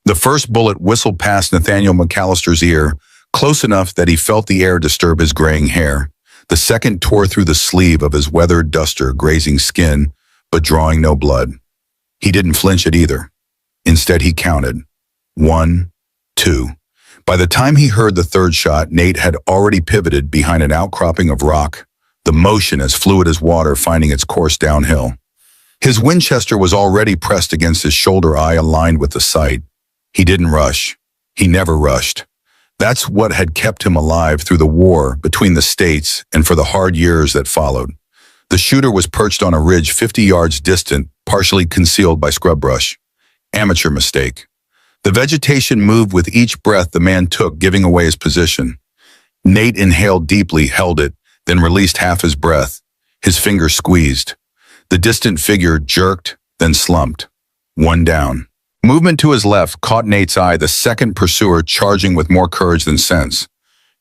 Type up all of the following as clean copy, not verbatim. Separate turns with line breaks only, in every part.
The first bullet whistled past Nathaniel McAllister's ear, close enough that he felt the air disturb his graying hair. The second tore through the sleeve of his weathered duster, grazing skin, but drawing no blood. He didn't flinch at either. Instead, he counted. 1, 2. By the time he heard the third shot, Nate had already pivoted behind an outcropping of rock, the motion as fluid as water finding its course downhill. His Winchester was already pressed against his shoulder, eye aligned with the sight. He didn't rush. He never rushed. That's what had kept him alive through the war between the states and for the hard years that followed. The shooter was perched on a ridge 50 yards distant, partially concealed by scrub brush. Amateur mistake. The vegetation moved with each breath the man took, giving away his position. Nate inhaled deeply, held it, then released half his breath. His fingers squeezed. The distant figure jerked, then slumped. One down. Movement to his left caught Nate's eye, the second pursuer charging with more courage than sense.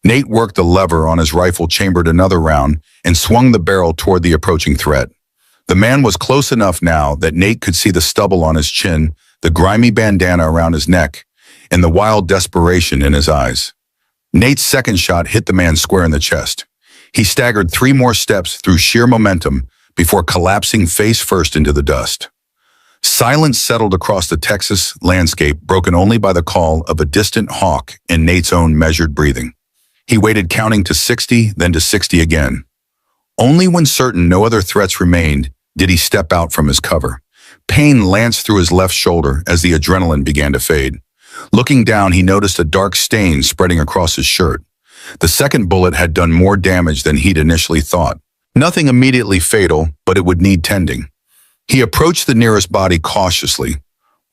Nate worked the lever on his rifle, chambered another round, and swung the barrel toward the approaching threat. The man was close enough now that Nate could see the stubble on his chin, the grimy bandana around his neck, and the wild desperation in his eyes. Nate's second shot hit the man square in the chest. He staggered 3 more steps through sheer momentum before collapsing face first into the dust. Silence settled across the Texas landscape, broken only by the call of a distant hawk and Nate's own measured breathing. He waited, counting to 60, then to 60 again. Only when certain no other threats remained did he step out from his cover. Pain lanced through his left shoulder as the adrenaline began to fade. Looking down, he noticed a dark stain spreading across his shirt. The second bullet had done more damage than he'd initially thought. Nothing immediately fatal, but it would need tending. He approached the nearest body cautiously.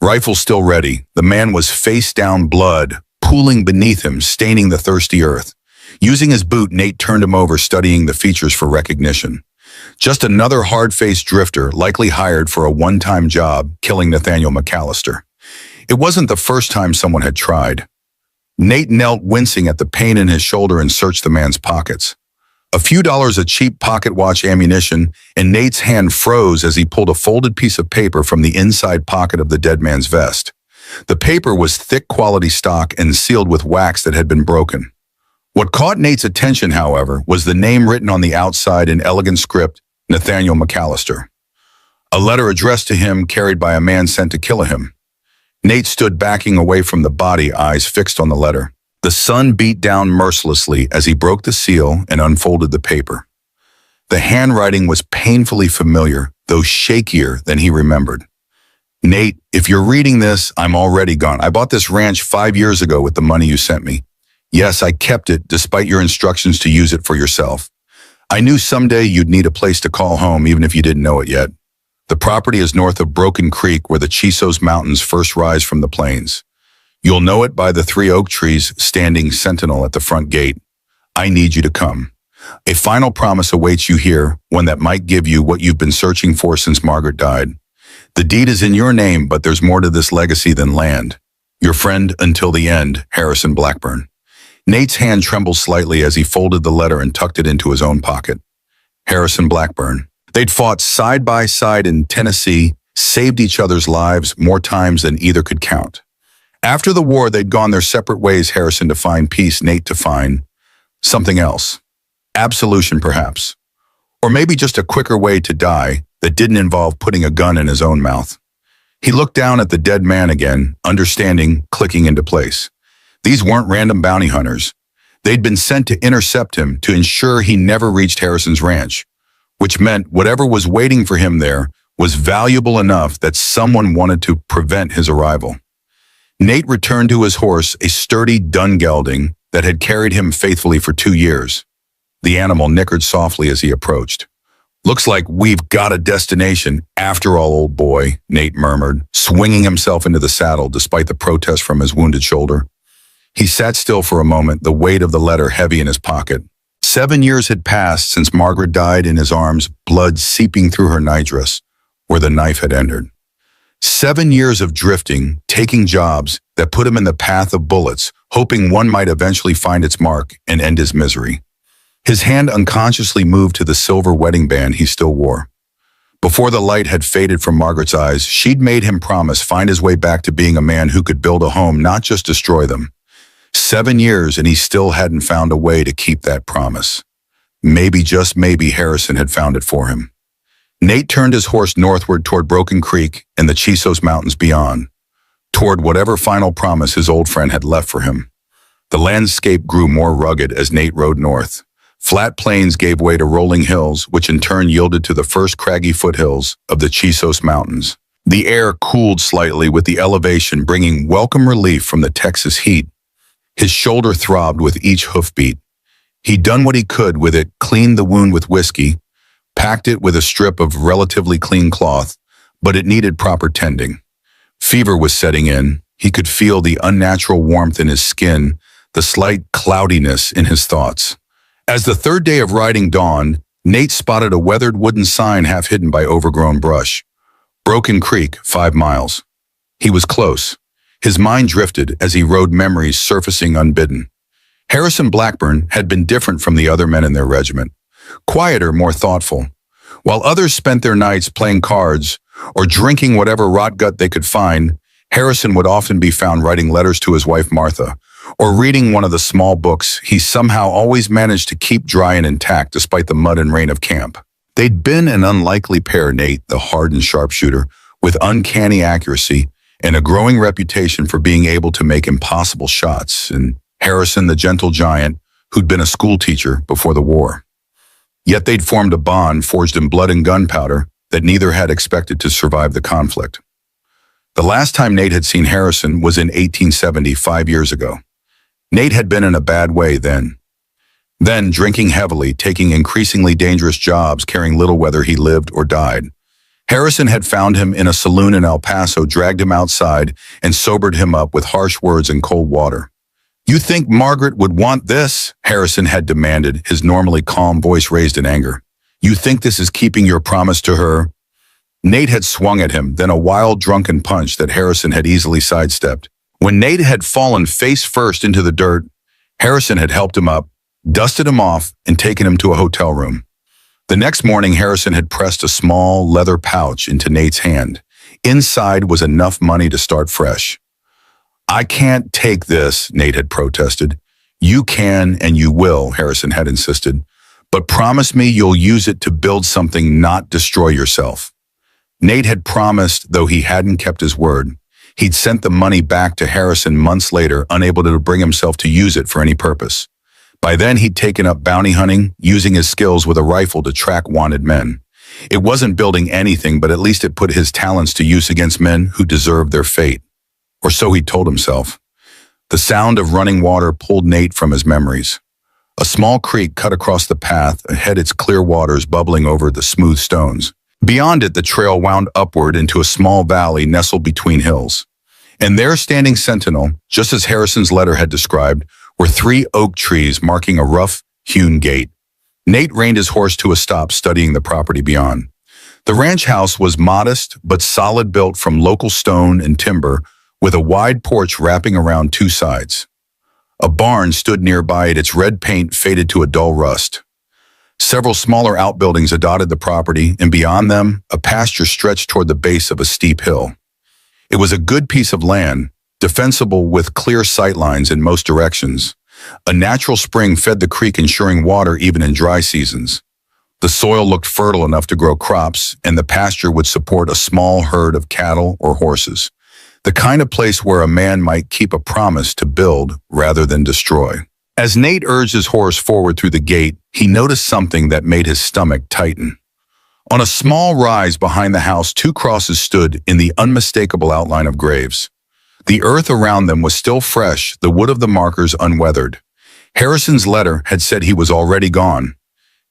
Rifle still ready, the man was face down, blood pooling beneath him, staining the thirsty earth. Using his boot, Nate turned him over, studying the features for recognition. Just another hard-faced drifter, likely hired for a one-time job, killing Nathaniel McAllister. It wasn't the first time someone had tried. Nate knelt, wincing at the pain in his shoulder, and searched the man's pockets. A few dollars of cheap pocket watch ammunition, and Nate's hand froze as he pulled a folded piece of paper from the inside pocket of the dead man's vest. The paper was thick quality stock and sealed with wax that had been broken. What caught Nate's attention, however, was the name written on the outside in elegant script, Nathaniel McAllister. A letter addressed to him, carried by a man sent to kill him. Nate stood backing away from the body, eyes fixed on the letter. The sun beat down mercilessly as he broke the seal and unfolded the paper. The handwriting was painfully familiar, though shakier than he remembered. Nate, if you're reading this, I'm already gone. I bought this ranch 5 years ago with the money you sent me. Yes, I kept it despite your instructions to use it for yourself. I knew someday you'd need a place to call home, even if you didn't know it yet. The property is north of Broken Creek, where the Chisos Mountains first rise from the plains. You'll know it by the 3 oak trees standing sentinel at the front gate. I need you to come. A final promise awaits you here, one that might give you what you've been searching for since Margaret died. The deed is in your name, but there's more to this legacy than land. Your friend until the end, Harrison Blackburn. Nate's hand trembled slightly as he folded the letter and tucked it into his own pocket. Harrison Blackburn. They'd fought side by side in Tennessee, saved each other's lives more times than either could count. After the war, they'd gone their separate ways, Harrison to find peace, Nate to find something else. Absolution, perhaps. Or maybe just a quicker way to die that didn't involve putting a gun in his own mouth. He looked down at the dead man again, understanding clicking into place. These weren't random bounty hunters. They'd been sent to intercept him, to ensure he never reached Harrison's ranch, which meant whatever was waiting for him there was valuable enough that someone wanted to prevent his arrival. Nate returned to his horse, a sturdy dun gelding that had carried him faithfully for 2 years. The animal nickered softly as he approached. Looks like we've got a destination after all, old boy, Nate murmured, swinging himself into the saddle despite the protest from his wounded shoulder. He sat still for a moment, the weight of the letter heavy in his pocket. 7 years had passed since Margaret died in his arms, blood seeping through her nightdress, where the knife had entered. 7 years of drifting, taking jobs that put him in the path of bullets, hoping one might eventually find its mark and end his misery. His hand unconsciously moved to the silver wedding band he still wore. Before the light had faded from Margaret's eyes, she'd made him promise find his way back to being a man who could build a home, not just destroy them. 7 years and he still hadn't found a way to keep that promise. Maybe, just maybe, Harrison had found it for him. Nate turned his horse northward toward Broken Creek and the Chisos Mountains beyond, toward whatever final promise his old friend had left for him. The landscape grew more rugged as Nate rode north. Flat plains gave way to rolling hills, which in turn yielded to the first craggy foothills of the Chisos Mountains. The air cooled slightly with the elevation, bringing welcome relief from the Texas heat. His shoulder throbbed with each hoofbeat. He'd done what he could with it, cleaned the wound with whiskey, packed it with a strip of relatively clean cloth, but it needed proper tending. Fever was setting in. He could feel the unnatural warmth in his skin, the slight cloudiness in his thoughts. As the third day of riding dawned, Nate spotted a weathered wooden sign half hidden by overgrown brush. Broken Creek, 5 miles. He was close. His mind drifted as he rode, memories surfacing unbidden. Harrison Blackburn had been different from the other men in their regiment. Quieter, more thoughtful. While others spent their nights playing cards or drinking whatever rot gut they could find, Harrison would often be found writing letters to his wife Martha, or reading one of the small books he somehow always managed to keep dry and intact despite the mud and rain of camp. They'd been an unlikely pair, Nate, the hardened sharpshooter, with uncanny accuracy and a growing reputation for being able to make impossible shots, and Harrison, the gentle giant, who'd been a school teacher before the war. Yet they'd formed a bond forged in blood and gunpowder that neither had expected to survive the conflict. The last time Nate had seen Harrison was in 1870, 5 years ago. Nate had been in a bad way then. Then, drinking heavily, taking increasingly dangerous jobs, caring little whether he lived or died. Harrison had found him in a saloon in El Paso, dragged him outside, and sobered him up with harsh words and cold water. "You think Margaret would want this?" Harrison had demanded, his normally calm voice raised in anger. "You think this is keeping your promise to her?" Nate had swung at him, then a wild, drunken punch that Harrison had easily sidestepped. When Nate had fallen face first into the dirt, Harrison had helped him up, dusted him off, and taken him to a hotel room. The next morning, Harrison had pressed a small leather pouch into Nate's hand. Inside was enough money to start fresh. "I can't take this," Nate had protested. "You can and you will," Harrison had insisted. "But promise me you'll use it to build something, not destroy yourself." Nate had promised, though he hadn't kept his word. He'd sent the money back to Harrison months later, unable to bring himself to use it for any purpose. By then, he'd taken up bounty hunting, using his skills with a rifle to track wanted men. It wasn't building anything, but at least it put his talents to use against men who deserved their fate. Or so he told himself. The sound of running water pulled Nate from his memories. A small creek cut across the path, ahead its clear waters bubbling over the smooth stones. Beyond it, the trail wound upward into a small valley nestled between hills. And there, standing sentinel, just as Harrison's letter had described, were 3 oak trees marking a rough-hewn gate. Nate reined his horse to a stop, studying the property beyond. The ranch house was modest but solid, built from local stone and timber, with a wide porch wrapping around 2 sides. A barn stood nearby, its red paint faded to a dull rust. Several smaller outbuildings dotted the property, and beyond them, a pasture stretched toward the base of a steep hill. It was a good piece of land, defensible with clear sightlines in most directions. A natural spring fed the creek, ensuring water even in dry seasons. The soil looked fertile enough to grow crops, and the pasture would support a small herd of cattle or horses. The kind of place where a man might keep a promise to build rather than destroy. As Nate urged his horse forward through the gate, he noticed something that made his stomach tighten. On a small rise behind the house, 2 crosses stood in the unmistakable outline of graves. The earth around them was still fresh, the wood of the markers unweathered. Harrison's letter had said he was already gone.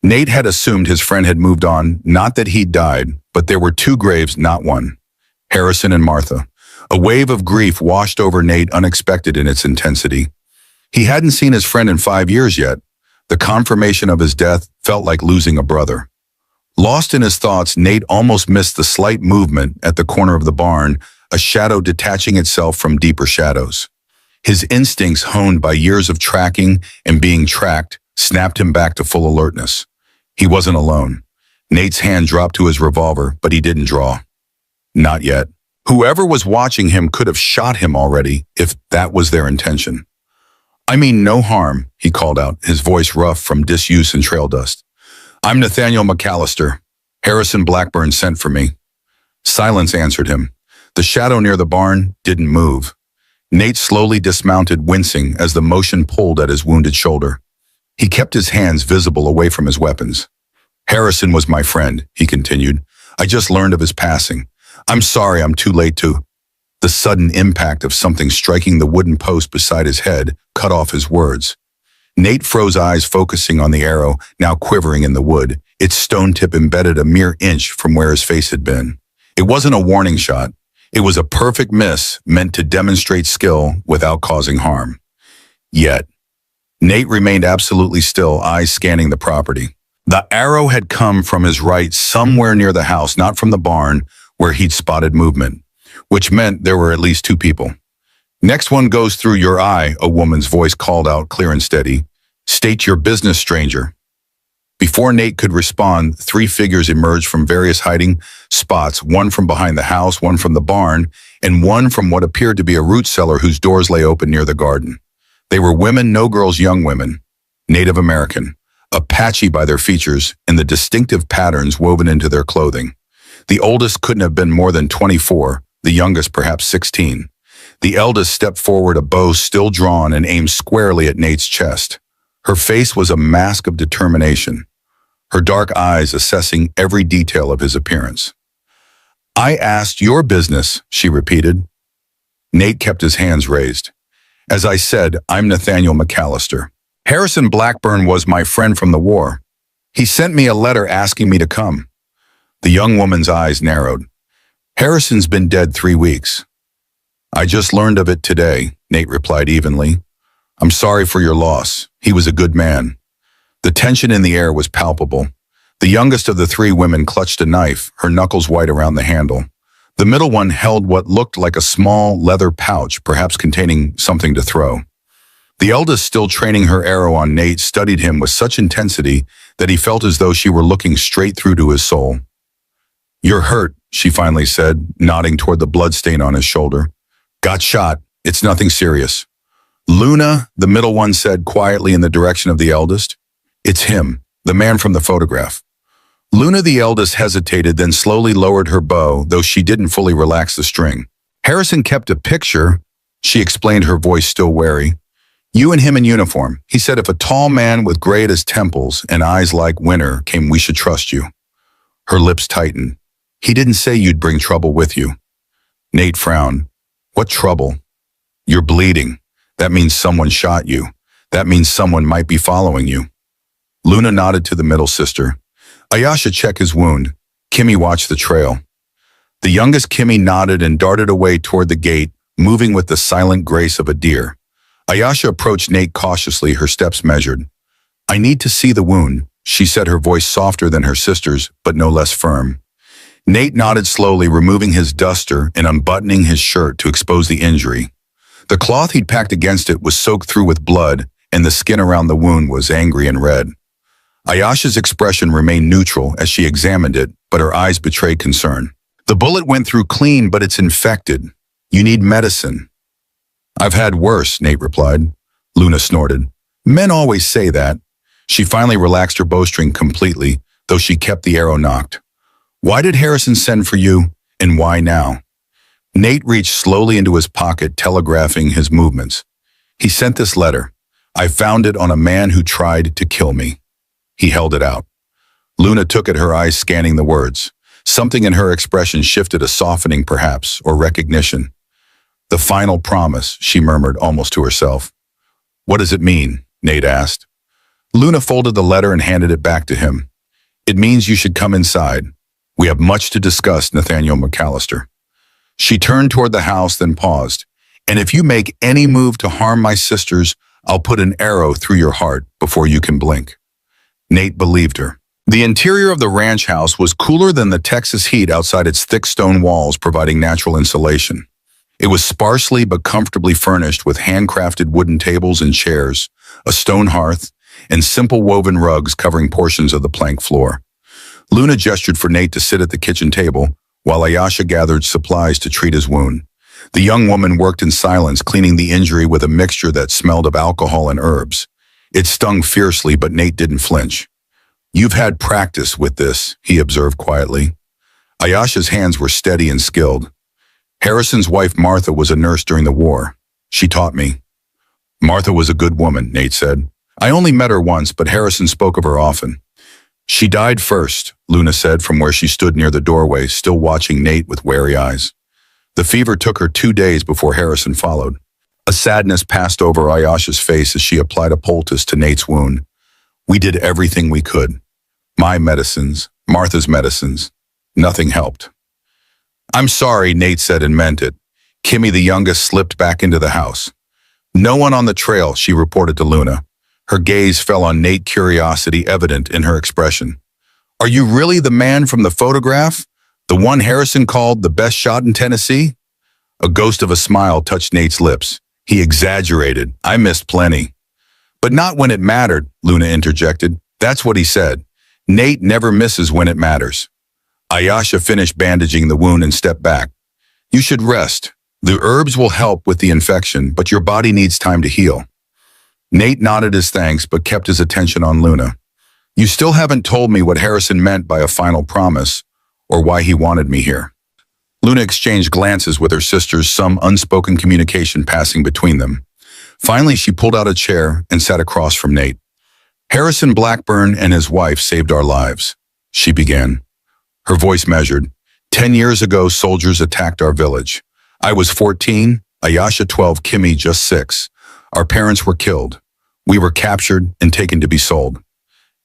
Nate had assumed his friend had moved on, not that he'd died, but there were 2 graves, not one. Harrison and Martha. A wave of grief washed over Nate, unexpected in its intensity. He hadn't seen his friend in 5 years yet. The confirmation of his death felt like losing a brother. Lost in his thoughts, Nate almost missed the slight movement at the corner of the barn, a shadow detaching itself from deeper shadows. His instincts, honed by years of tracking and being tracked, snapped him back to full alertness. He wasn't alone. Nate's hand dropped to his revolver, but he didn't draw. Not yet. Whoever was watching him could have shot him already if that was their intention. I mean no harm, he called out, his voice rough from disuse and trail dust. I'm Nathaniel McAllister. Harrison Blackburn sent for me. Silence answered him. The shadow near the barn didn't move. Nate slowly dismounted, wincing as the motion pulled at his wounded shoulder. He kept his hands visible away from his weapons. Harrison was my friend, he continued. I just learned of his passing. I'm sorry I'm too late to. The sudden impact of something striking the wooden post beside his head cut off his words. Nate froze, eyes focusing on the arrow, now quivering in the wood, its stone tip embedded a mere inch from where his face had been. It wasn't a warning shot. It was a perfect miss meant to demonstrate skill without causing harm. Yet, Nate remained absolutely still, eyes scanning the property. The arrow had come from his right, somewhere near the house, not from the barn where he'd spotted movement, which meant there were at least two people. Next one goes through your eye, a woman's voice called out clear and steady. State your business, stranger. Before Nate could respond, three figures emerged from various hiding spots, one from behind the house, one from the barn, and one from what appeared to be a root cellar whose doors lay open near the garden. They were women, no girls, young women, Native American, Apache by their features and the distinctive patterns woven into their clothing. The oldest couldn't have been more than 24, the youngest perhaps 16. The eldest stepped forward, a bow still drawn and aimed squarely at Nate's chest. Her face was a mask of determination, her dark eyes assessing every detail of his appearance. I asked your business, she repeated. Nate kept his hands raised. As I said, I'm Nathaniel McAllister. Harrison Blackburn was my friend from the war. He sent me a letter asking me to come. The young woman's eyes narrowed. Harrison's been dead 3 weeks. I just learned of it today, Nate replied evenly. I'm sorry for your loss. He was a good man. The tension in the air was palpable. The youngest of the three women clutched a knife, her knuckles white around the handle. The middle one held what looked like a small leather pouch, perhaps containing something to throw. The eldest, still training her arrow on Nate, studied him with such intensity that he felt as though she were looking straight through to his soul. You're hurt, she finally said, nodding toward the bloodstain on his shoulder. Got shot. It's nothing serious. Luna, the middle one said quietly in the direction of the eldest. It's him, the man from the photograph. Luna, the eldest, hesitated, then slowly lowered her bow, though she didn't fully relax the string. Harrison kept a picture, she explained, her voice still wary. You and him in uniform. He said if a tall man with gray at his temples and eyes like winter came, we should trust you. Her lips tightened. He didn't say you'd bring trouble with you. Nate frowned. What trouble? You're bleeding. That means someone shot you. That means someone might be following you. Luna nodded to the middle sister. Ayasha checked his wound. Kimmy watched the trail. The youngest Kimmy nodded and darted away toward the gate, moving with the silent grace of a deer. Ayasha approached Nate cautiously, her steps measured. I need to see the wound, she said, her voice softer than her sister's, but no less firm. Nate nodded slowly, removing his duster and unbuttoning his shirt to expose the injury. The cloth he'd packed against it was soaked through with blood, and the skin around the wound was angry and red. Ayasha's expression remained neutral as she examined it, but her eyes betrayed concern. The bullet went through clean, but it's infected. You need medicine. I've had worse, Nate replied. Luna snorted. Men always say that. She finally relaxed her bowstring completely, though she kept the arrow nocked. Why did Harrison send for you, and why now? Nate reached slowly into his pocket, telegraphing his movements. He sent this letter. I found it on a man who tried to kill me. He held it out. Luna took it, her eyes scanning the words. Something in her expression shifted, a softening perhaps, or recognition. The final promise, she murmured almost to herself. What does it mean? Nate asked. Luna folded the letter and handed it back to him. It means you should come inside. We have much to discuss, Nathaniel McAllister. She turned toward the house, then paused. And if you make any move to harm my sisters, I'll put an arrow through your heart before you can blink. Nate believed her. The interior of the ranch house was cooler than the Texas heat outside its thick stone walls, providing natural insulation. It was sparsely but comfortably furnished with handcrafted wooden tables and chairs, a stone hearth, and simple woven rugs covering portions of the plank floor. Luna gestured for Nate to sit at the kitchen table, while Ayasha gathered supplies to treat his wound. The young woman worked in silence, cleaning the injury with a mixture that smelled of alcohol and herbs. It stung fiercely, but Nate didn't flinch. "You've had practice with this," he observed quietly. Ayasha's hands were steady and skilled. "Harrison's wife Martha was a nurse during the war. She taught me." "Martha was a good woman," Nate said. "I only met her once, but Harrison spoke of her often." "She died first," Luna said from where she stood near the doorway, still watching Nate with wary eyes. "The fever took her 2 days before Harrison followed." A sadness passed over Ayasha's face as she applied a poultice to Nate's wound. "We did everything we could. My medicines, Martha's medicines. Nothing helped." "I'm sorry," Nate said and meant it. Kimmy, the youngest, slipped back into the house. "No one on the trail," she reported to Luna. Her gaze fell on Nate, curiosity evident in her expression. "Are you really the man from the photograph? The one Harrison called the best shot in Tennessee?" A ghost of a smile touched Nate's lips. "He exaggerated. I missed plenty." "But not when it mattered," Luna interjected. "That's what he said. Nate never misses when it matters." Ayasha finished bandaging the wound and stepped back. "You should rest. The herbs will help with the infection, but your body needs time to heal." Nate nodded his thanks, but kept his attention on Luna. "You still haven't told me what Harrison meant by a final promise, or why he wanted me here." Luna exchanged glances with her sisters, some unspoken communication passing between them. Finally, she pulled out a chair and sat across from Nate. "Harrison Blackburn and his wife saved our lives," she began. Her voice measured. 10 years ago, soldiers attacked our village. I was 14, Ayasha 12, Kimmy just 6. Our parents were killed. We were captured and taken to be sold.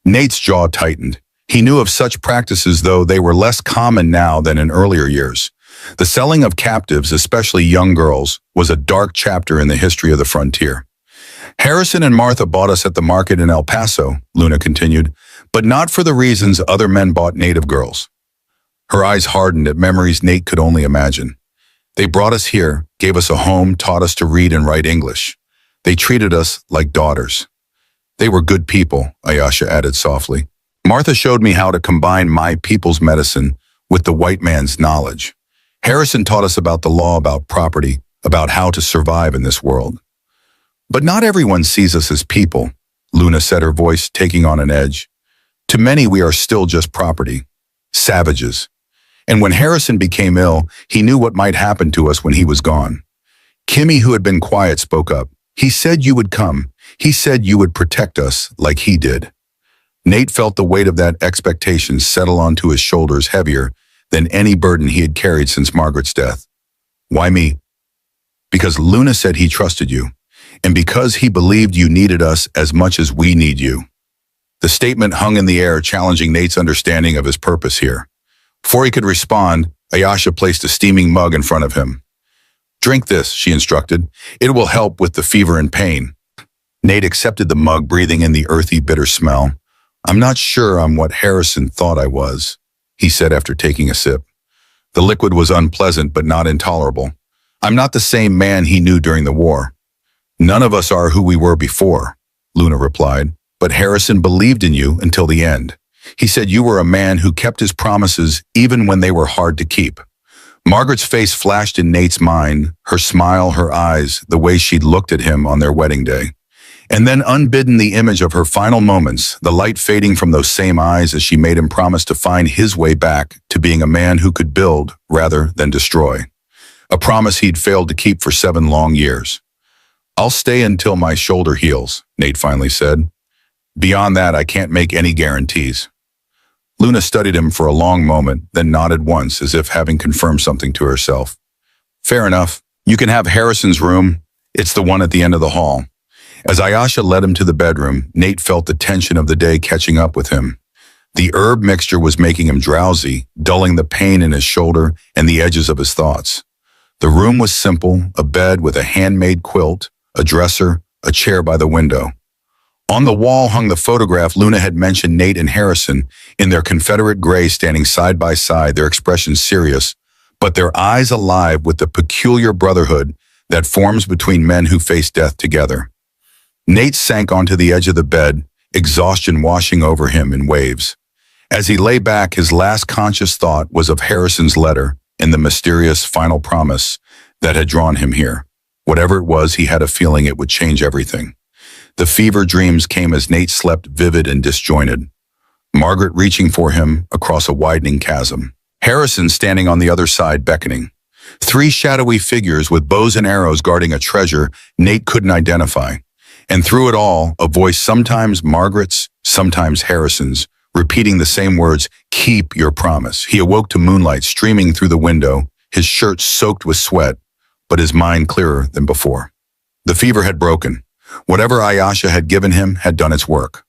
Nate's jaw tightened. He knew of such practices, though they were less common now than in earlier years. The selling of captives, especially young girls, was a dark chapter in the history of the frontier. "Harrison and Martha bought us at the market in El Paso," Luna continued, "but not for the reasons other men bought native girls." Her eyes hardened at memories Nate could only imagine. "They brought us here, gave us a home, taught us to read and write English. They treated us like daughters." "They were good people," Ayasha added softly. "Martha showed me how to combine my people's medicine with the white man's knowledge. Harrison taught us about the law, about property, about how to survive in this world." "But not everyone sees us as people," Luna said, her voice taking on an edge. "To many, we are still just property, savages. And when Harrison became ill, he knew what might happen to us when he was gone." Kimmy, who had been quiet, spoke up. "He said you would come. He said you would protect us like he did." Nate felt the weight of that expectation settle onto his shoulders, heavier than any burden he had carried since Margaret's death. "Why me?" "Because Luna said he trusted you, and because he believed you needed us as much as we need you." The statement hung in the air, challenging Nate's understanding of his purpose here. Before he could respond, Ayasha placed a steaming mug in front of him. "Drink this," she instructed. "It will help with the fever and pain." Nate accepted the mug, breathing in the earthy, bitter smell. "I'm not sure I'm what Harrison thought I was," he said after taking a sip. The liquid was unpleasant but not intolerable. "I'm not the same man he knew during the war." "None of us are who we were before," Luna replied. "But Harrison believed in you until the end. He said you were a man who kept his promises even when they were hard to keep." Margaret's face flashed in Nate's mind, her smile, her eyes, the way she'd looked at him on their wedding day. And then, unbidden, the image of her final moments, the light fading from those same eyes as she made him promise to find his way back to being a man who could build rather than destroy. A promise he'd failed to keep for 7 long years. "I'll stay until my shoulder heals," Nate finally said. "Beyond that, I can't make any guarantees." Luna studied him for a long moment, then nodded once as if having confirmed something to herself. "Fair enough. You can have Harrison's room. It's the one at the end of the hall." As Ayasha led him to the bedroom, Nate felt the tension of the day catching up with him. The herb mixture was making him drowsy, dulling the pain in his shoulder and the edges of his thoughts. The room was simple, a bed with a handmade quilt, a dresser, a chair by the window. On the wall hung the photograph Luna had mentioned, Nate and Harrison, in their Confederate gray, standing side by side, their expressions serious, but their eyes alive with the peculiar brotherhood that forms between men who face death together. Nate sank onto the edge of the bed, exhaustion washing over him in waves. As he lay back, his last conscious thought was of Harrison's letter and the mysterious final promise that had drawn him here. Whatever it was, he had a feeling it would change everything. The fever dreams came as Nate slept, vivid and disjointed. Margaret reaching for him across a widening chasm. Harrison standing on the other side, beckoning. Three shadowy figures with bows and arrows guarding a treasure Nate couldn't identify. And through it all, a voice, sometimes Margaret's, sometimes Harrison's, repeating the same words, "Keep your promise." He awoke to moonlight streaming through the window, his shirt soaked with sweat, but his mind clearer than before. The fever had broken. Whatever Ayasha had given him had done its work.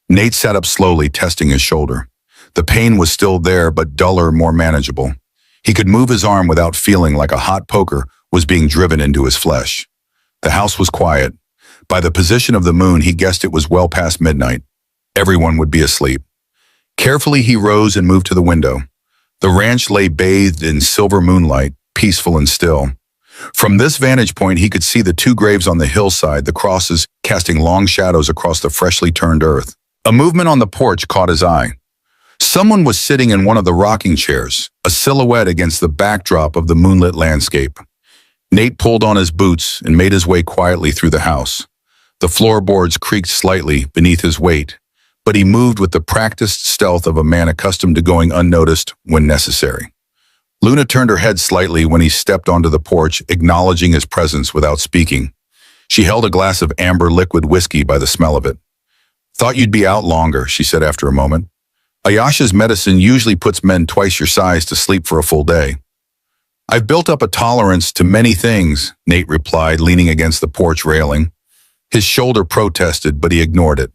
Nate sat up slowly, testing his shoulder. The pain was still there, but duller, more manageable. He could move his arm without feeling like a hot poker was being driven into his flesh. The house was quiet. By the position of the moon, he guessed it was well past midnight. Everyone would be asleep. Carefully, he rose and moved to the window. The ranch lay bathed in silver moonlight, peaceful and still. From this vantage point, he could see the two graves on the hillside, the crosses casting long shadows across the freshly turned earth. A movement on the porch caught his eye. Someone was sitting in one of the rocking chairs, a silhouette against the backdrop of the moonlit landscape. Nate pulled on his boots and made his way quietly through the house. The floorboards creaked slightly beneath his weight, but he moved with the practiced stealth of a man accustomed to going unnoticed when necessary. Luna turned her head slightly when he stepped onto the porch, acknowledging his presence without speaking. She held a glass of amber liquid whiskey by the smell of it. "Thought you'd be out longer," she said after a moment. "Ayasha's medicine usually puts men twice your size to sleep for a full day." "I've built up a tolerance to many things," Nate replied, leaning against the porch railing. His shoulder protested, but he ignored it.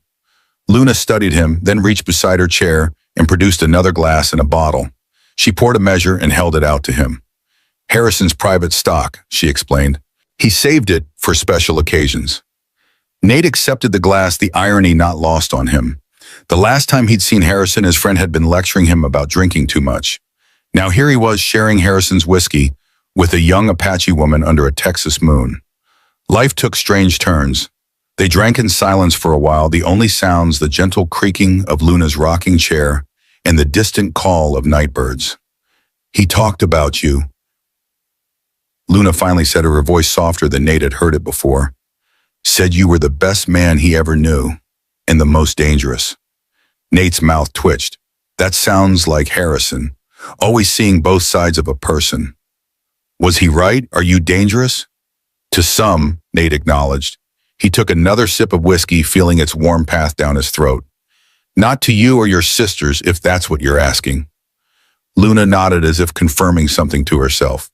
Luna studied him, then reached beside her chair and produced another glass and a bottle. She poured a measure and held it out to him. "Harrison's private stock," she explained. "He saved it for special occasions." Nate accepted the glass, the irony not lost on him. The last time he'd seen Harrison, his friend had been lecturing him about drinking too much. Now here he was sharing Harrison's whiskey with a young Apache woman under a Texas moon. Life took strange turns. They drank in silence for a while, the only sounds the gentle creaking of Luna's rocking chair and the distant call of nightbirds. "He talked about you," Luna finally said, her voice softer than Nate had heard it before. "Said you were the best man he ever knew, and the most dangerous." Nate's mouth twitched. That sounds like Harrison, always seeing both sides of a person. Was he right? Are you dangerous? To some, Nate acknowledged. He took another sip of whiskey, feeling its warm path down his throat. Not to you or your sisters, if that's what you're asking. Luna nodded as if confirming something to herself.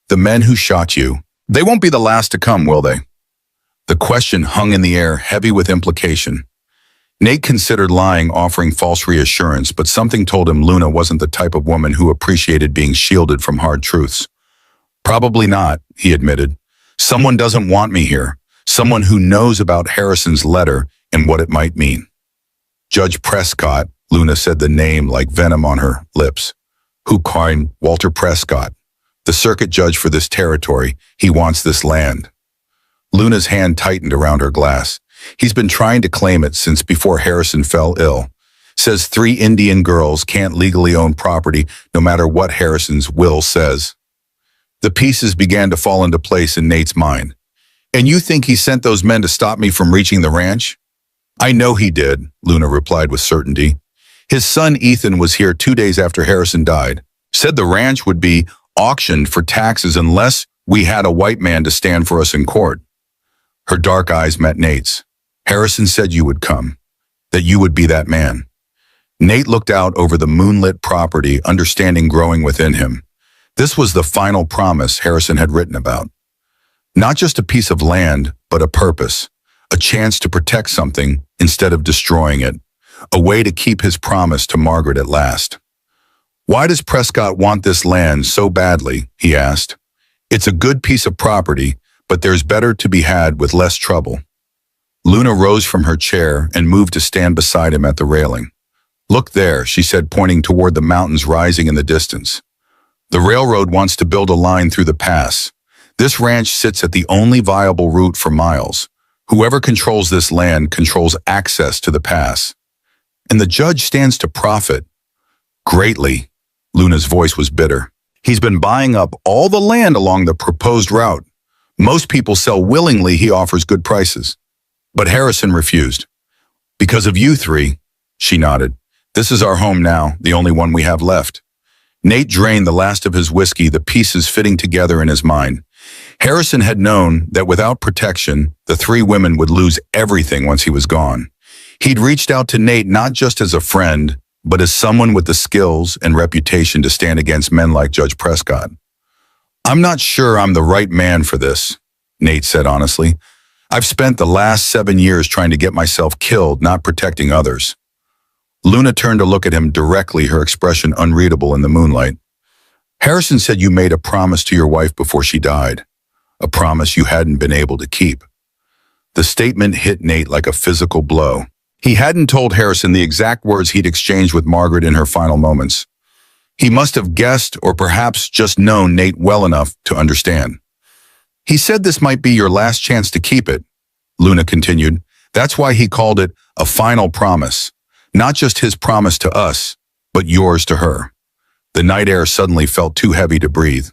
The men who shot you, they won't be the last to come, will they? The question hung in the air, heavy with implication. Nate considered lying, offering false reassurance, but something told him Luna wasn't the type of woman who appreciated being shielded from hard truths. Probably not, he admitted. Someone doesn't want me here. Someone who knows about Harrison's letter and what it might mean. Judge Prescott, Luna said the name like venom on her lips. Who coined Walter Prescott? The circuit judge for this territory. He wants this land. Luna's hand tightened around her glass. He's been trying to claim it since before Harrison fell ill. Says 3 Indian girls can't legally own property no matter what Harrison's will says. The pieces began to fall into place in Nate's mind. And you think he sent those men to stop me from reaching the ranch? I know he did, Luna replied with certainty. His son Ethan was here 2 days after Harrison died. Said the ranch would be auctioned for taxes unless we had a white man to stand for us in court. Her dark eyes met Nate's. Harrison said you would come, that you would be that man. Nate looked out over the moonlit property, understanding growing within him. This was the final promise Harrison had written about. Not just a piece of land, but a purpose, a chance to protect something instead of destroying it, a way to keep his promise to Margaret at last. Why does Prescott want this land so badly? He asked. It's a good piece of property, but there's better to be had with less trouble. Luna rose from her chair and moved to stand beside him at the railing. Look there, she said, pointing toward the mountains rising in the distance. The railroad wants to build a line through the pass. This ranch sits at the only viable route for miles. Whoever controls this land controls access to the pass. And the judge stands to profit greatly. Luna's voice was bitter. He's been buying up all the land along the proposed route. Most people sell willingly, he offers good prices. But Harrison refused. Because of you three, she nodded. This is our home now, the only one we have left. Nate drained the last of his whiskey, the pieces fitting together in his mind. Harrison had known that without protection, the three women would lose everything once he was gone. He'd reached out to Nate not just as a friend, but as someone with the skills and reputation to stand against men like Judge Prescott. I'm not sure I'm the right man for this, Nate said honestly. I've spent the last 7 years trying to get myself killed, not protecting others. Luna turned to look at him directly, her expression unreadable in the moonlight. Harrison said you made a promise to your wife before she died, a promise you hadn't been able to keep. The statement hit Nate like a physical blow. He hadn't told Harrison the exact words he'd exchanged with Margaret in her final moments. He must have guessed or perhaps just known Nate well enough to understand. He said this might be your last chance to keep it, Luna continued. That's why he called it a final promise. Not just his promise to us, but yours to her. The night air suddenly felt too heavy to breathe.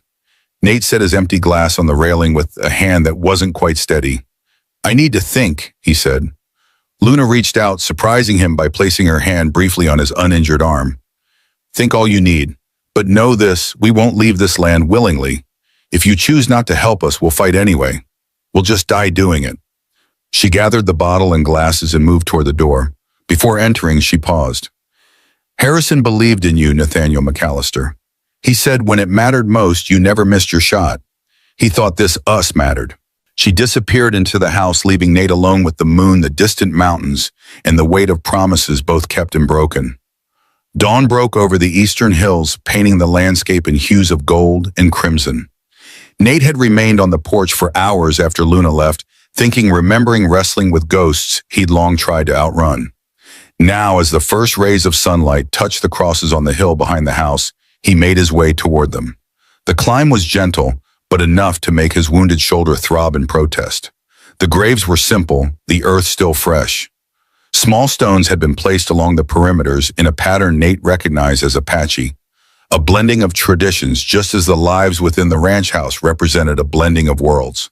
Nate set his empty glass on the railing with a hand that wasn't quite steady. I need to think, he said. Luna reached out, surprising him by placing her hand briefly on his uninjured arm. Think all you need, but know this, we won't leave this land willingly. If you choose not to help us, we'll fight anyway. We'll just die doing it. She gathered the bottle and glasses and moved toward the door. Before entering, she paused. Harrison believed in you, Nathaniel McAllister. He said when it mattered most, you never missed your shot. He thought this us mattered. She disappeared into the house, leaving Nate alone with the moon, the distant mountains, and the weight of promises both kept and broken. Dawn broke over the eastern hills, painting the landscape in hues of gold and crimson. Nate had remained on the porch for hours after Luna left, remembering wrestling with ghosts he'd long tried to outrun. Now, as the first rays of sunlight touched the crosses on the hill behind the house, he made his way toward them. The climb was gentle, but enough to make his wounded shoulder throb in protest. The graves were simple, the earth still fresh. Small stones had been placed along the perimeters in a pattern Nate recognized as Apache, a blending of traditions just as the lives within the ranch house represented a blending of worlds.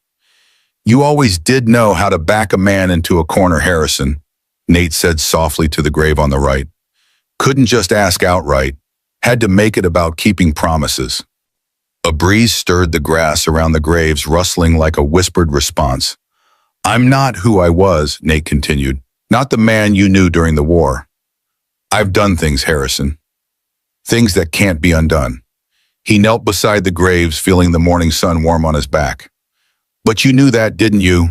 You always did know how to back a man into a corner, Harrison, Nate said softly to the grave on the right. Couldn't just ask outright, had to make it about keeping promises. A breeze stirred the grass around the graves, rustling like a whispered response. I'm not who I was, Nate continued, not the man you knew during the war. I've done things, Harrison. Things that can't be undone. He knelt beside the graves, feeling the morning sun warm on his back. But you knew that, didn't you?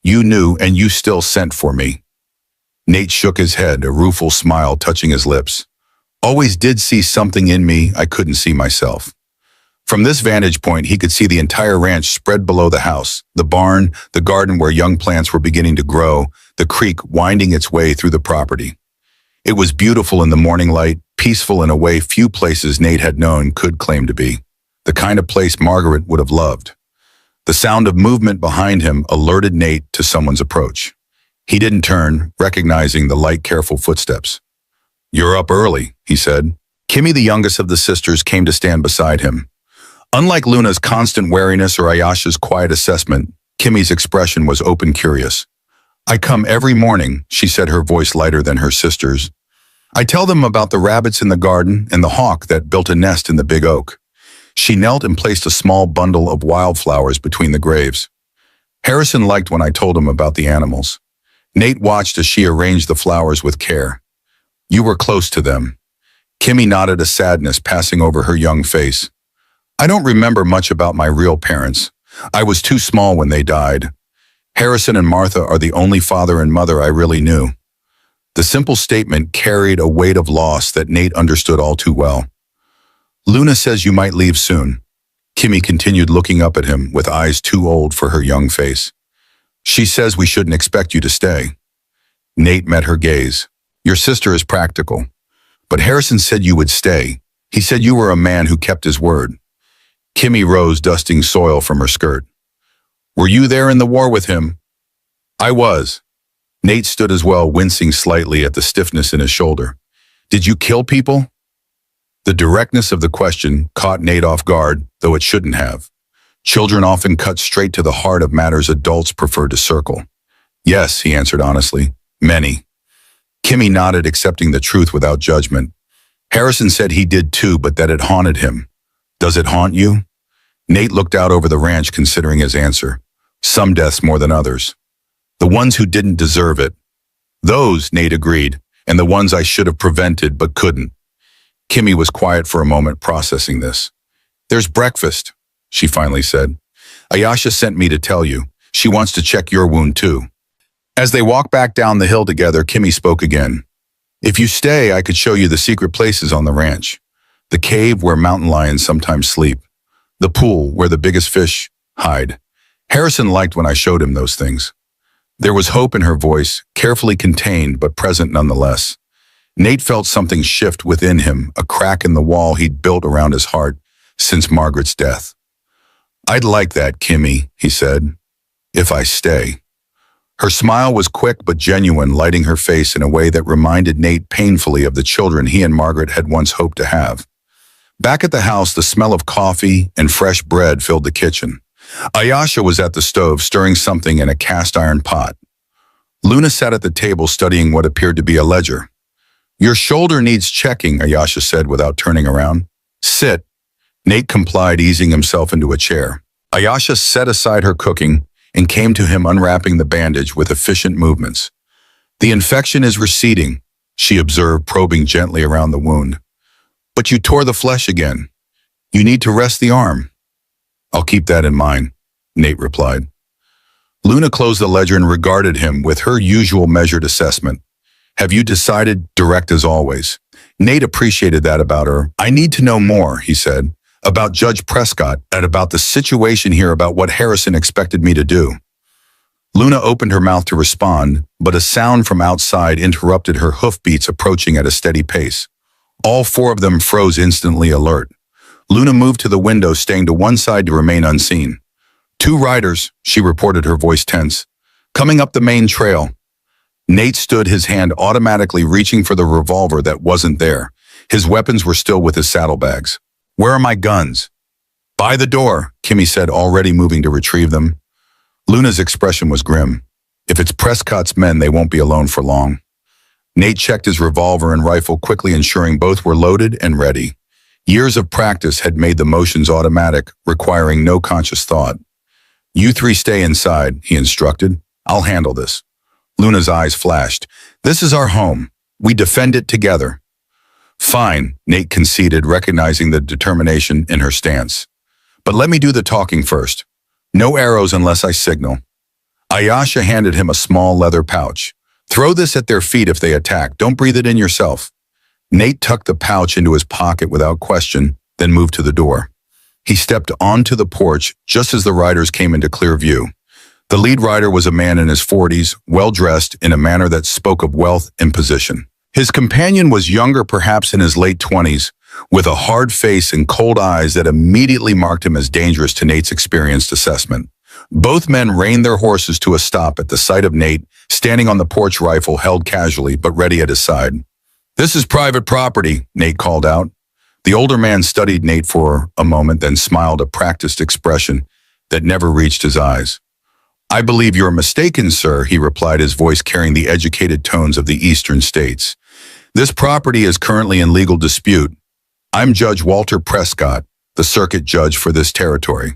You knew, and you still sent for me. Nate shook his head, a rueful smile touching his lips. Always did see something in me I couldn't see myself. From this vantage point, he could see the entire ranch spread below the house, the barn, the garden where young plants were beginning to grow, the creek winding its way through the property. It was beautiful in the morning light, peaceful in a way few places Nate had known could claim to be, the kind of place Margaret would have loved. The sound of movement behind him alerted Nate to someone's approach. He didn't turn, recognizing the light, careful footsteps. You're up early, he said. Kimmy, the youngest of the sisters, came to stand beside him. Unlike Luna's constant wariness or Ayasha's quiet assessment, Kimmy's expression was open, curious. I come every morning, she said, her voice lighter than her sister's. I tell them about the rabbits in the garden and the hawk that built a nest in the big oak. She knelt and placed a small bundle of wildflowers between the graves. Harrison liked when I told him about the animals. Nate watched as she arranged the flowers with care. You were close to them. Kimmy nodded, a sadness passing over her young face. I don't remember much about my real parents. I was too small when they died. Harrison and Martha are the only father and mother I really knew. The simple statement carried a weight of loss that Nate understood all too well. Luna says you might leave soon. Kimmy continued, looking up at him with eyes too old for her young face. She says we shouldn't expect you to stay. Nate met her gaze. Your sister is practical. But Harrison said you would stay. He said you were a man who kept his word. Kimmy rose, dusting soil from her skirt. Were you there in the war with him? I was. Nate stood as well, wincing slightly at the stiffness in his shoulder. Did you kill people? The directness of the question caught Nate off guard, though it shouldn't have. Children often cut straight to the heart of matters adults prefer to circle. Yes, he answered honestly. Many. Kimmy nodded, accepting the truth without judgment. Harrison said he did too, but that it haunted him. Does it haunt you? Nate looked out over the ranch, considering his answer. Some deaths more than others. The ones who didn't deserve it. Those, Nate agreed, and the ones I should have prevented but couldn't. Kimmy was quiet for a moment, processing this. There's breakfast, she finally said. Ayasha sent me to tell you. She wants to check your wound too. As they walked back down the hill together, Kimmy spoke again. If you stay, I could show you the secret places on the ranch. The cave where mountain lions sometimes sleep. The pool where the biggest fish hide. Harrison liked when I showed him those things. There was hope in her voice, carefully contained but present nonetheless. Nate felt something shift within him, a crack in the wall he'd built around his heart since Margaret's death. I'd like that, Kimmy, he said, if I stay. Her smile was quick but genuine, lighting her face in a way that reminded Nate painfully of the children he and Margaret had once hoped to have. Back at the house, the smell of coffee and fresh bread filled the kitchen. Ayasha was at the stove, stirring something in a cast-iron pot. Luna sat at the table, studying what appeared to be a ledger. Your shoulder needs checking, Ayasha said without turning around. Sit. Nate complied, easing himself into a chair. Ayasha set aside her cooking and came to him, unwrapping the bandage with efficient movements. The infection is receding, she observed, probing gently around the wound. But you tore the flesh again. You need to rest the arm. I'll keep that in mind, Nate replied. Luna closed the ledger and regarded him with her usual measured assessment. Have you decided? Direct as always. Nate appreciated that about her. I need to know more, he said, about Judge Prescott and about the situation here, about what Harrison expected me to do. Luna opened her mouth to respond, but a sound from outside interrupted her hoofbeats approaching at a steady pace. All four of them froze, instantly alert. Luna moved to the window, staying to one side to remain unseen. 2 riders, she reported, her voice tense. Coming up the main trail. Nate stood, his hand automatically reaching for the revolver that wasn't there. His weapons were still with his saddlebags. Where are my guns? By the door, Kimmy said, already moving to retrieve them. Luna's expression was grim. If it's Prescott's men, they won't be alone for long. Nate checked his revolver and rifle, quickly ensuring both were loaded and ready. Years of practice had made the motions automatic, requiring no conscious thought. You 3 stay inside, he instructed. I'll handle this. Luna's eyes flashed. This is our home. We defend it together. Fine, Nate conceded, recognizing the determination in her stance. But let me do the talking first. No arrows unless I signal. Ayasha handed him a small leather pouch. Throw this at their feet if they attack. Don't breathe it in yourself. Nate tucked the pouch into his pocket without question, then moved to the door. He stepped onto the porch just as the riders came into clear view. The lead rider was a man in his 40s, well-dressed in a manner that spoke of wealth and position. His companion was younger, perhaps in his late 20s, with a hard face and cold eyes that immediately marked him as dangerous to Nate's experienced assessment. Both men reined their horses to a stop at the sight of Nate, standing on the porch, rifle held casually but ready at his side. This is private property, Nate called out. The older man studied Nate for a moment, then smiled, a practiced expression that never reached his eyes. I believe you're mistaken, sir, he replied, his voice carrying the educated tones of the eastern states. This property is currently in legal dispute. I'm Judge Walter Prescott, the circuit judge for this territory.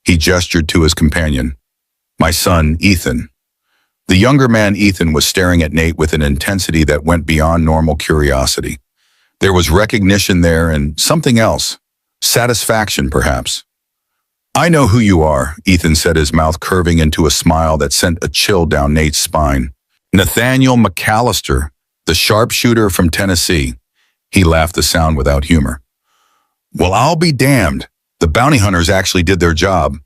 He gestured to his companion. My son, Ethan. The younger man, Ethan, was staring at Nate with an intensity that went beyond normal curiosity. There was recognition there and something else. Satisfaction, perhaps. I know who you are, Ethan said, his mouth curving into a smile that sent a chill down Nate's spine. Nathaniel McAllister, the sharpshooter from Tennessee. He laughed, the sound without humor. Well, I'll be damned. The bounty hunters actually did their job.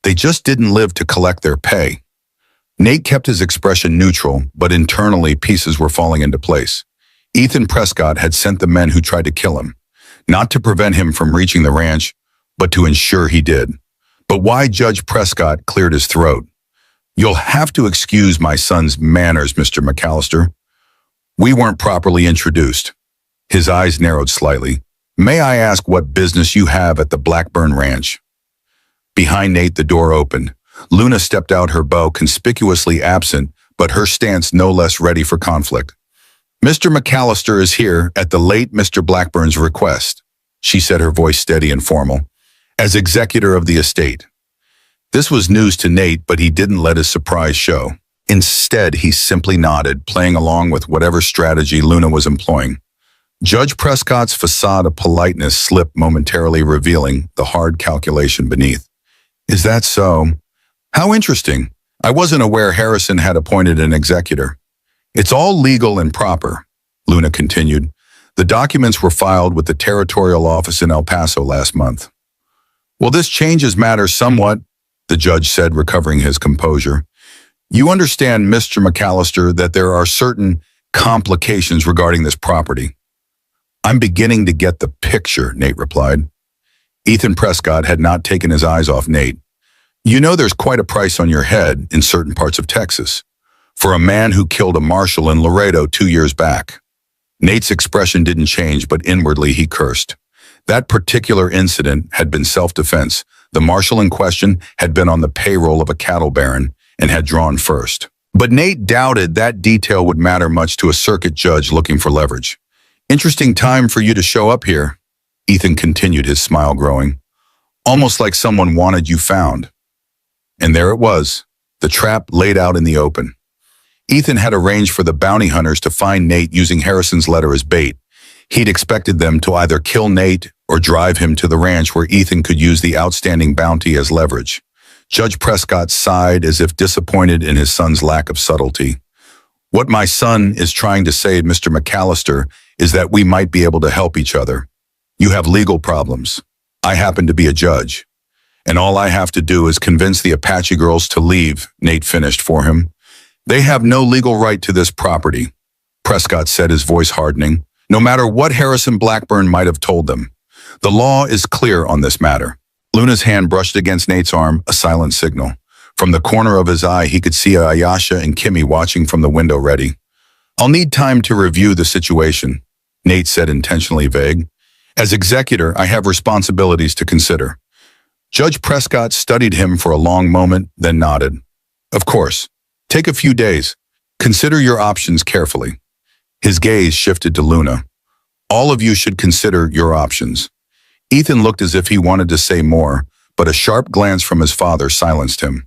They just didn't live to collect their pay. Nate kept his expression neutral, but internally pieces were falling into place. Ethan Prescott had sent the men who tried to kill him, not to prevent him from reaching the ranch, but to ensure he did. But why? Judge Prescott cleared his throat. You'll have to excuse my son's manners, Mr. McAllister. We weren't properly introduced. His eyes narrowed slightly. May I ask what business you have at the Blackburn Ranch? Behind Nate, the door opened. Luna stepped out, her bow conspicuously absent, but her stance no less ready for conflict. Mr. McAllister is here at the late Mr. Blackburn's request, she said, her voice steady and formal, as executor of the estate. This was news to Nate, but he didn't let his surprise show. Instead, he simply nodded, playing along with whatever strategy Luna was employing. Judge Prescott's facade of politeness slipped, momentarily revealing the hard calculation beneath. Is that so? How interesting. I wasn't aware Harrison had appointed an executor. It's all legal and proper, Luna continued. The documents were filed with the territorial office in El Paso last month. Well, this changes matters somewhat, the judge said, recovering his composure. You understand, Mr. McAllister, that there are certain complications regarding this property. I'm beginning to get the picture, Nate replied. Ethan Prescott had not taken his eyes off Nate. You know there's quite a price on your head in certain parts of Texas for a man who killed a marshal in Laredo 2 years back. Nate's expression didn't change, but inwardly he cursed. That particular incident had been self-defense. The marshal in question had been on the payroll of a cattle baron and had drawn first. But Nate doubted that detail would matter much to a circuit judge looking for leverage. Interesting time for you to show up here, Ethan continued, his smile growing. Almost like someone wanted you found. And there it was, the trap laid out in the open. Ethan had arranged for the bounty hunters to find Nate using Harrison's letter as bait. He'd expected them to either kill Nate or drive him to the ranch where Ethan could use the outstanding bounty as leverage. Judge Prescott sighed as if disappointed in his son's lack of subtlety. What my son is trying to say, Mr. McAllister, is that we might be able to help each other. You have legal problems. I happen to be a judge. And all I have to do is convince the Apache girls to leave, Nate finished for him. They have no legal right to this property, Prescott said, his voice hardening, no matter what Harrison Blackburn might have told them. The law is clear on this matter. Luna's hand brushed against Nate's arm, a silent signal. From the corner of his eye, he could see Ayasha and Kimmy watching from the window ready. I'll need time to review the situation, Nate said, intentionally vague. As executor, I have responsibilities to consider. Judge Prescott studied him for a long moment, then nodded. Of course. Take a few days. Consider your options carefully. His gaze shifted to Luna. All of you should consider your options. Ethan looked as if he wanted to say more, but a sharp glance from his father silenced him.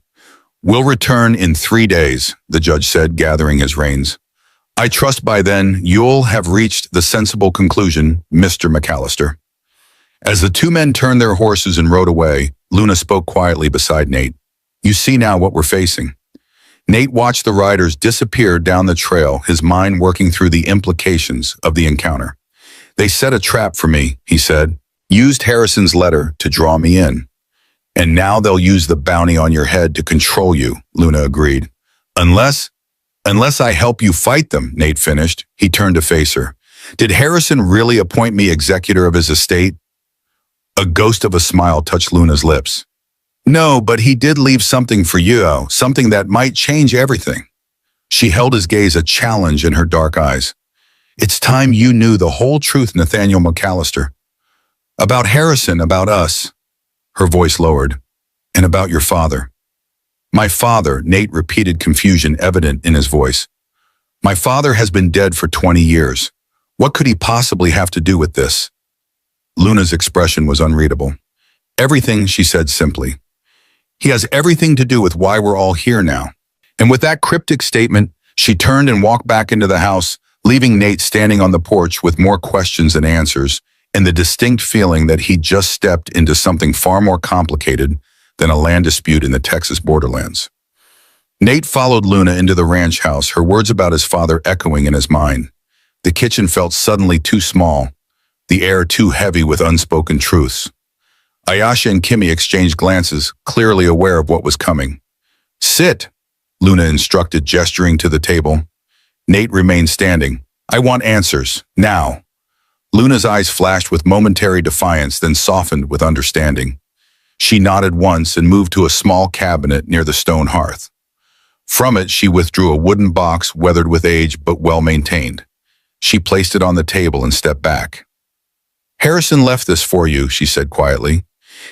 We'll return in 3 days, the judge said, gathering his reins. I trust by then you'll have reached the sensible conclusion, Mr. McAllister. As the two men turned their horses and rode away, Luna spoke quietly beside Nate. You see now what we're facing. Nate watched the riders disappear down the trail, his mind working through the implications of the encounter. They set a trap for me, he said, used Harrison's letter to draw me in. And now they'll use the bounty on your head to control you, Luna agreed. Unless I help you fight them, Nate finished. He turned to face her. Did Harrison really appoint me executor of his estate? A ghost of a smile touched Luna's lips. No, but he did leave something for you, something that might change everything. She held his gaze, a challenge in her dark eyes. It's time you knew the whole truth, Nathaniel McAllister. About Harrison, about us. Her voice lowered. And about your father. My father, Nate repeated, confusion evident in his voice. My father has been dead for 20 years. What could he possibly have to do with this? Luna's expression was unreadable. Everything, she said simply. He has everything to do with why we're all here now. And with that cryptic statement, she turned and walked back into the house, leaving Nate standing on the porch with more questions than answers, and the distinct feeling that he'd just stepped into something far more complicated than a land dispute in the Texas borderlands. Nate followed Luna into the ranch house, her words about his father echoing in his mind. The kitchen felt suddenly too small, the air too heavy with unspoken truths. Ayasha and Kimmy exchanged glances, clearly aware of what was coming. Sit, Luna instructed, gesturing to the table. Nate remained standing. I want answers, now. Luna's eyes flashed with momentary defiance, then softened with understanding. She nodded once and moved to a small cabinet near the stone hearth. From it, she withdrew a wooden box weathered with age but well-maintained. She placed it on the table and stepped back. "Harrison left this for you," she said quietly.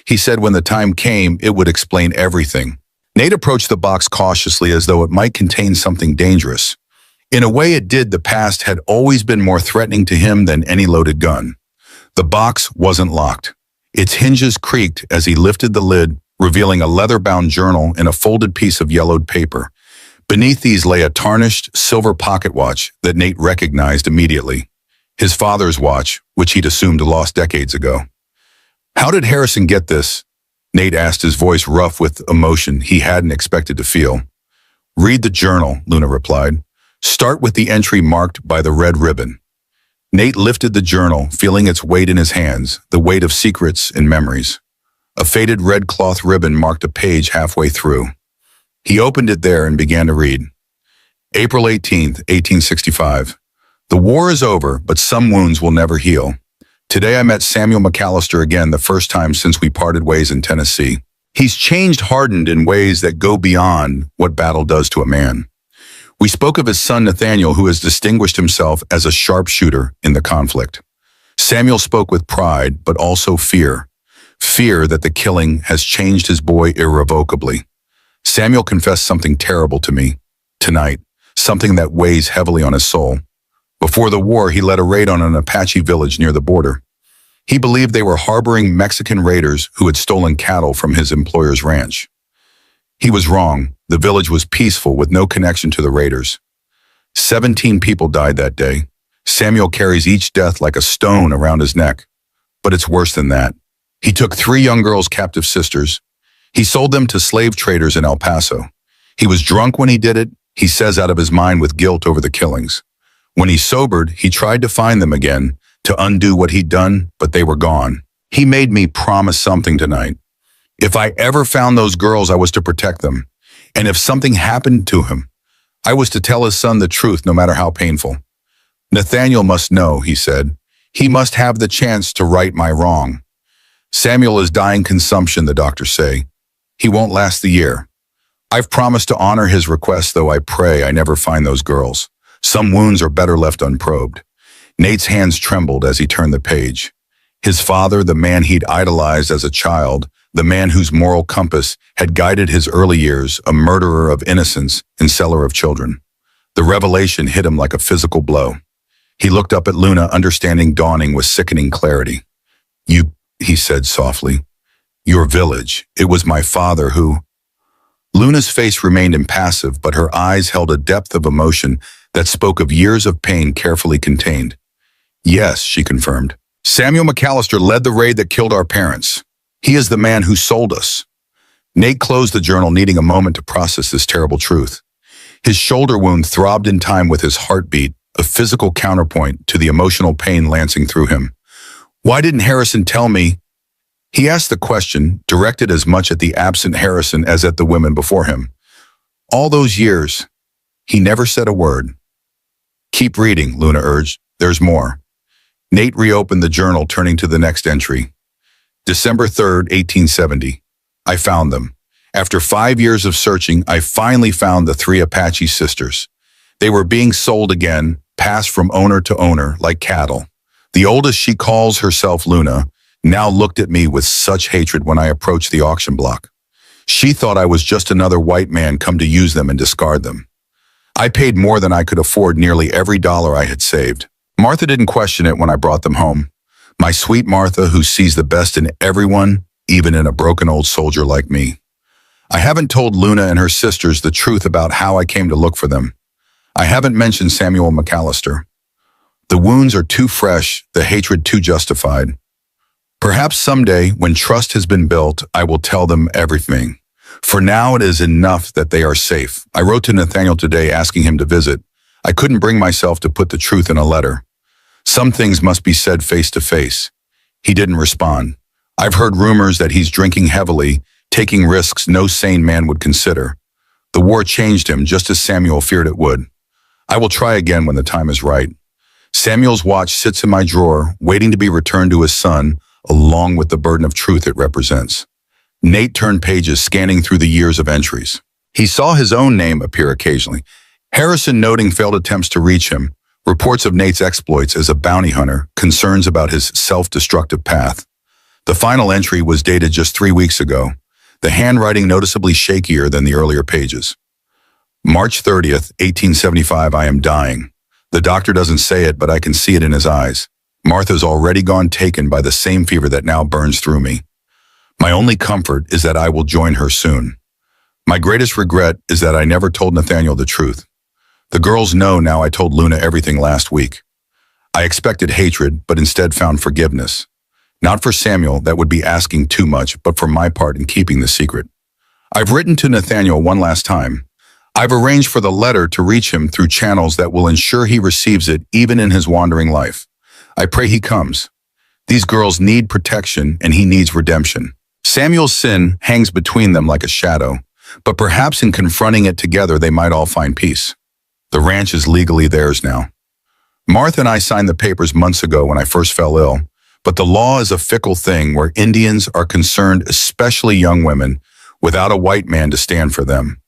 "He said when the time came, it would explain everything." Nate approached the box cautiously as though it might contain something dangerous. In a way it did. The past had always been more threatening to him than any loaded gun. The box wasn't locked. Its hinges creaked as he lifted the lid, revealing a leather-bound journal in a folded piece of yellowed paper. Beneath these lay a tarnished silver pocket watch that Nate recognized immediately. His father's watch, which he'd assumed lost decades ago. "How did Harrison get this?" Nate asked, his voice rough with emotion he hadn't expected to feel. "Read the journal," Luna replied. "Start with the entry marked by the red ribbon." Nate lifted the journal, feeling its weight in his hands, the weight of secrets and memories. A faded red cloth ribbon marked a page halfway through. He opened it there and began to read. April 18th, 1865. "The war is over, but some wounds will never heal. Today I met Samuel McAllister again, the first time since we parted ways in Tennessee. He's changed, hardened in ways that go beyond what battle does to a man. We spoke of his son Nathaniel, who has distinguished himself as a sharpshooter in the conflict. Samuel spoke with pride, but also fear. Fear that the killing has changed his boy irrevocably. Samuel confessed something terrible to me tonight, something that weighs heavily on his soul. Before the war, he led a raid on an Apache village near the border. He believed they were harboring Mexican raiders who had stolen cattle from his employer's ranch. He was wrong. The village was peaceful with no connection to the raiders. 17 people died that day. Samuel carries each death like a stone around his neck. But it's worse than that. He took 3 young girls' captive sisters. He sold them to slave traders in El Paso. He was drunk when he did it, he says, out of his mind with guilt over the killings. When he sobered, he tried to find them again, to undo what he'd done, but they were gone. He made me promise something tonight. If I ever found those girls, I was to protect them. And if something happened to him, I was to tell his son the truth, no matter how painful. Nathaniel must know, he said. He must have the chance to right my wrong. Samuel is dying consumption, the doctors say. He won't last the year. I've promised to honor his request, though I pray I never find those girls. Some wounds are better left unprobed. Nate's hands trembled as he turned the page. His father, the man he'd idolized as a child, the man whose moral compass had guided his early years, a murderer of innocence and seller of children. The revelation hit him like a physical blow. He looked up at Luna, understanding dawning with sickening clarity. "You," he said softly. "Your village. It was my father who—" Luna's face remained impassive, but her eyes held a depth of emotion that spoke of years of pain carefully contained. "Yes," she confirmed. "Samuel McAllister led the raid that killed our parents. He is the man who sold us." Nate closed the journal, needing a moment to process this terrible truth. His shoulder wound throbbed in time with his heartbeat, a physical counterpoint to the emotional pain lancing through him. "Why didn't Harrison tell me?" He asked the question, directed as much at the absent Harrison as at the women before him. "All those years, he never said a word." "Keep reading," Luna urged. "There's more." Nate reopened the journal, turning to the next entry. December 3rd, 1870. "I found them. After 5 years of searching, I finally found the 3 Apache sisters. They were being sold again, passed from owner to owner like cattle. The oldest, she calls herself Luna, now looked at me with such hatred when I approached the auction block. She thought I was just another white man come to use them and discard them. I paid more than I could afford nearly every dollar I had saved. Martha didn't question it when I brought them home. My sweet Martha, who sees the best in everyone, even in a broken old soldier like me. I haven't told Luna and her sisters the truth about how I came to look for them. I haven't mentioned Samuel McAllister. The wounds are too fresh, the hatred too justified. Perhaps someday, when trust has been built, I will tell them everything. For now, it is enough that they are safe. I wrote to Nathaniel today asking him to visit. I couldn't bring myself to put the truth in a letter. Some things must be said face to face. He didn't respond. I've heard rumors that he's drinking heavily, taking risks no sane man would consider. The war changed him, just as Samuel feared it would. I will try again when the time is right. Samuel's watch sits in my drawer, waiting to be returned to his son, along with the burden of truth it represents. Nate turned pages, scanning through the years of entries. He saw his own name appear occasionally. Harrison noting failed attempts to reach him, reports of Nate's exploits as a bounty hunter, concerns about his self-destructive path. The final entry was dated just 3 weeks ago, the handwriting noticeably shakier than the earlier pages. March 30th, 1875, I am dying. The doctor doesn't say it, but I can see it in his eyes. Martha's already gone taken by the same fever that now burns through me. My only comfort is that I will join her soon. My greatest regret is that I never told Nathaniel the truth. The girls know now I told Luna everything last week. I expected hatred, but instead found forgiveness. Not for Samuel, that would be asking too much, but for my part in keeping the secret. I've written to Nathaniel one last time. I've arranged for the letter to reach him through channels that will ensure he receives it even in his wandering life. I pray he comes. These girls need protection and he needs redemption. Samuel's sin hangs between them like a shadow, but perhaps in confronting it together they might all find peace. The ranch is legally theirs now. Martha and I signed the papers months ago when I first fell ill, but the law is a fickle thing where Indians are concerned, especially young women, without a white man to stand for them.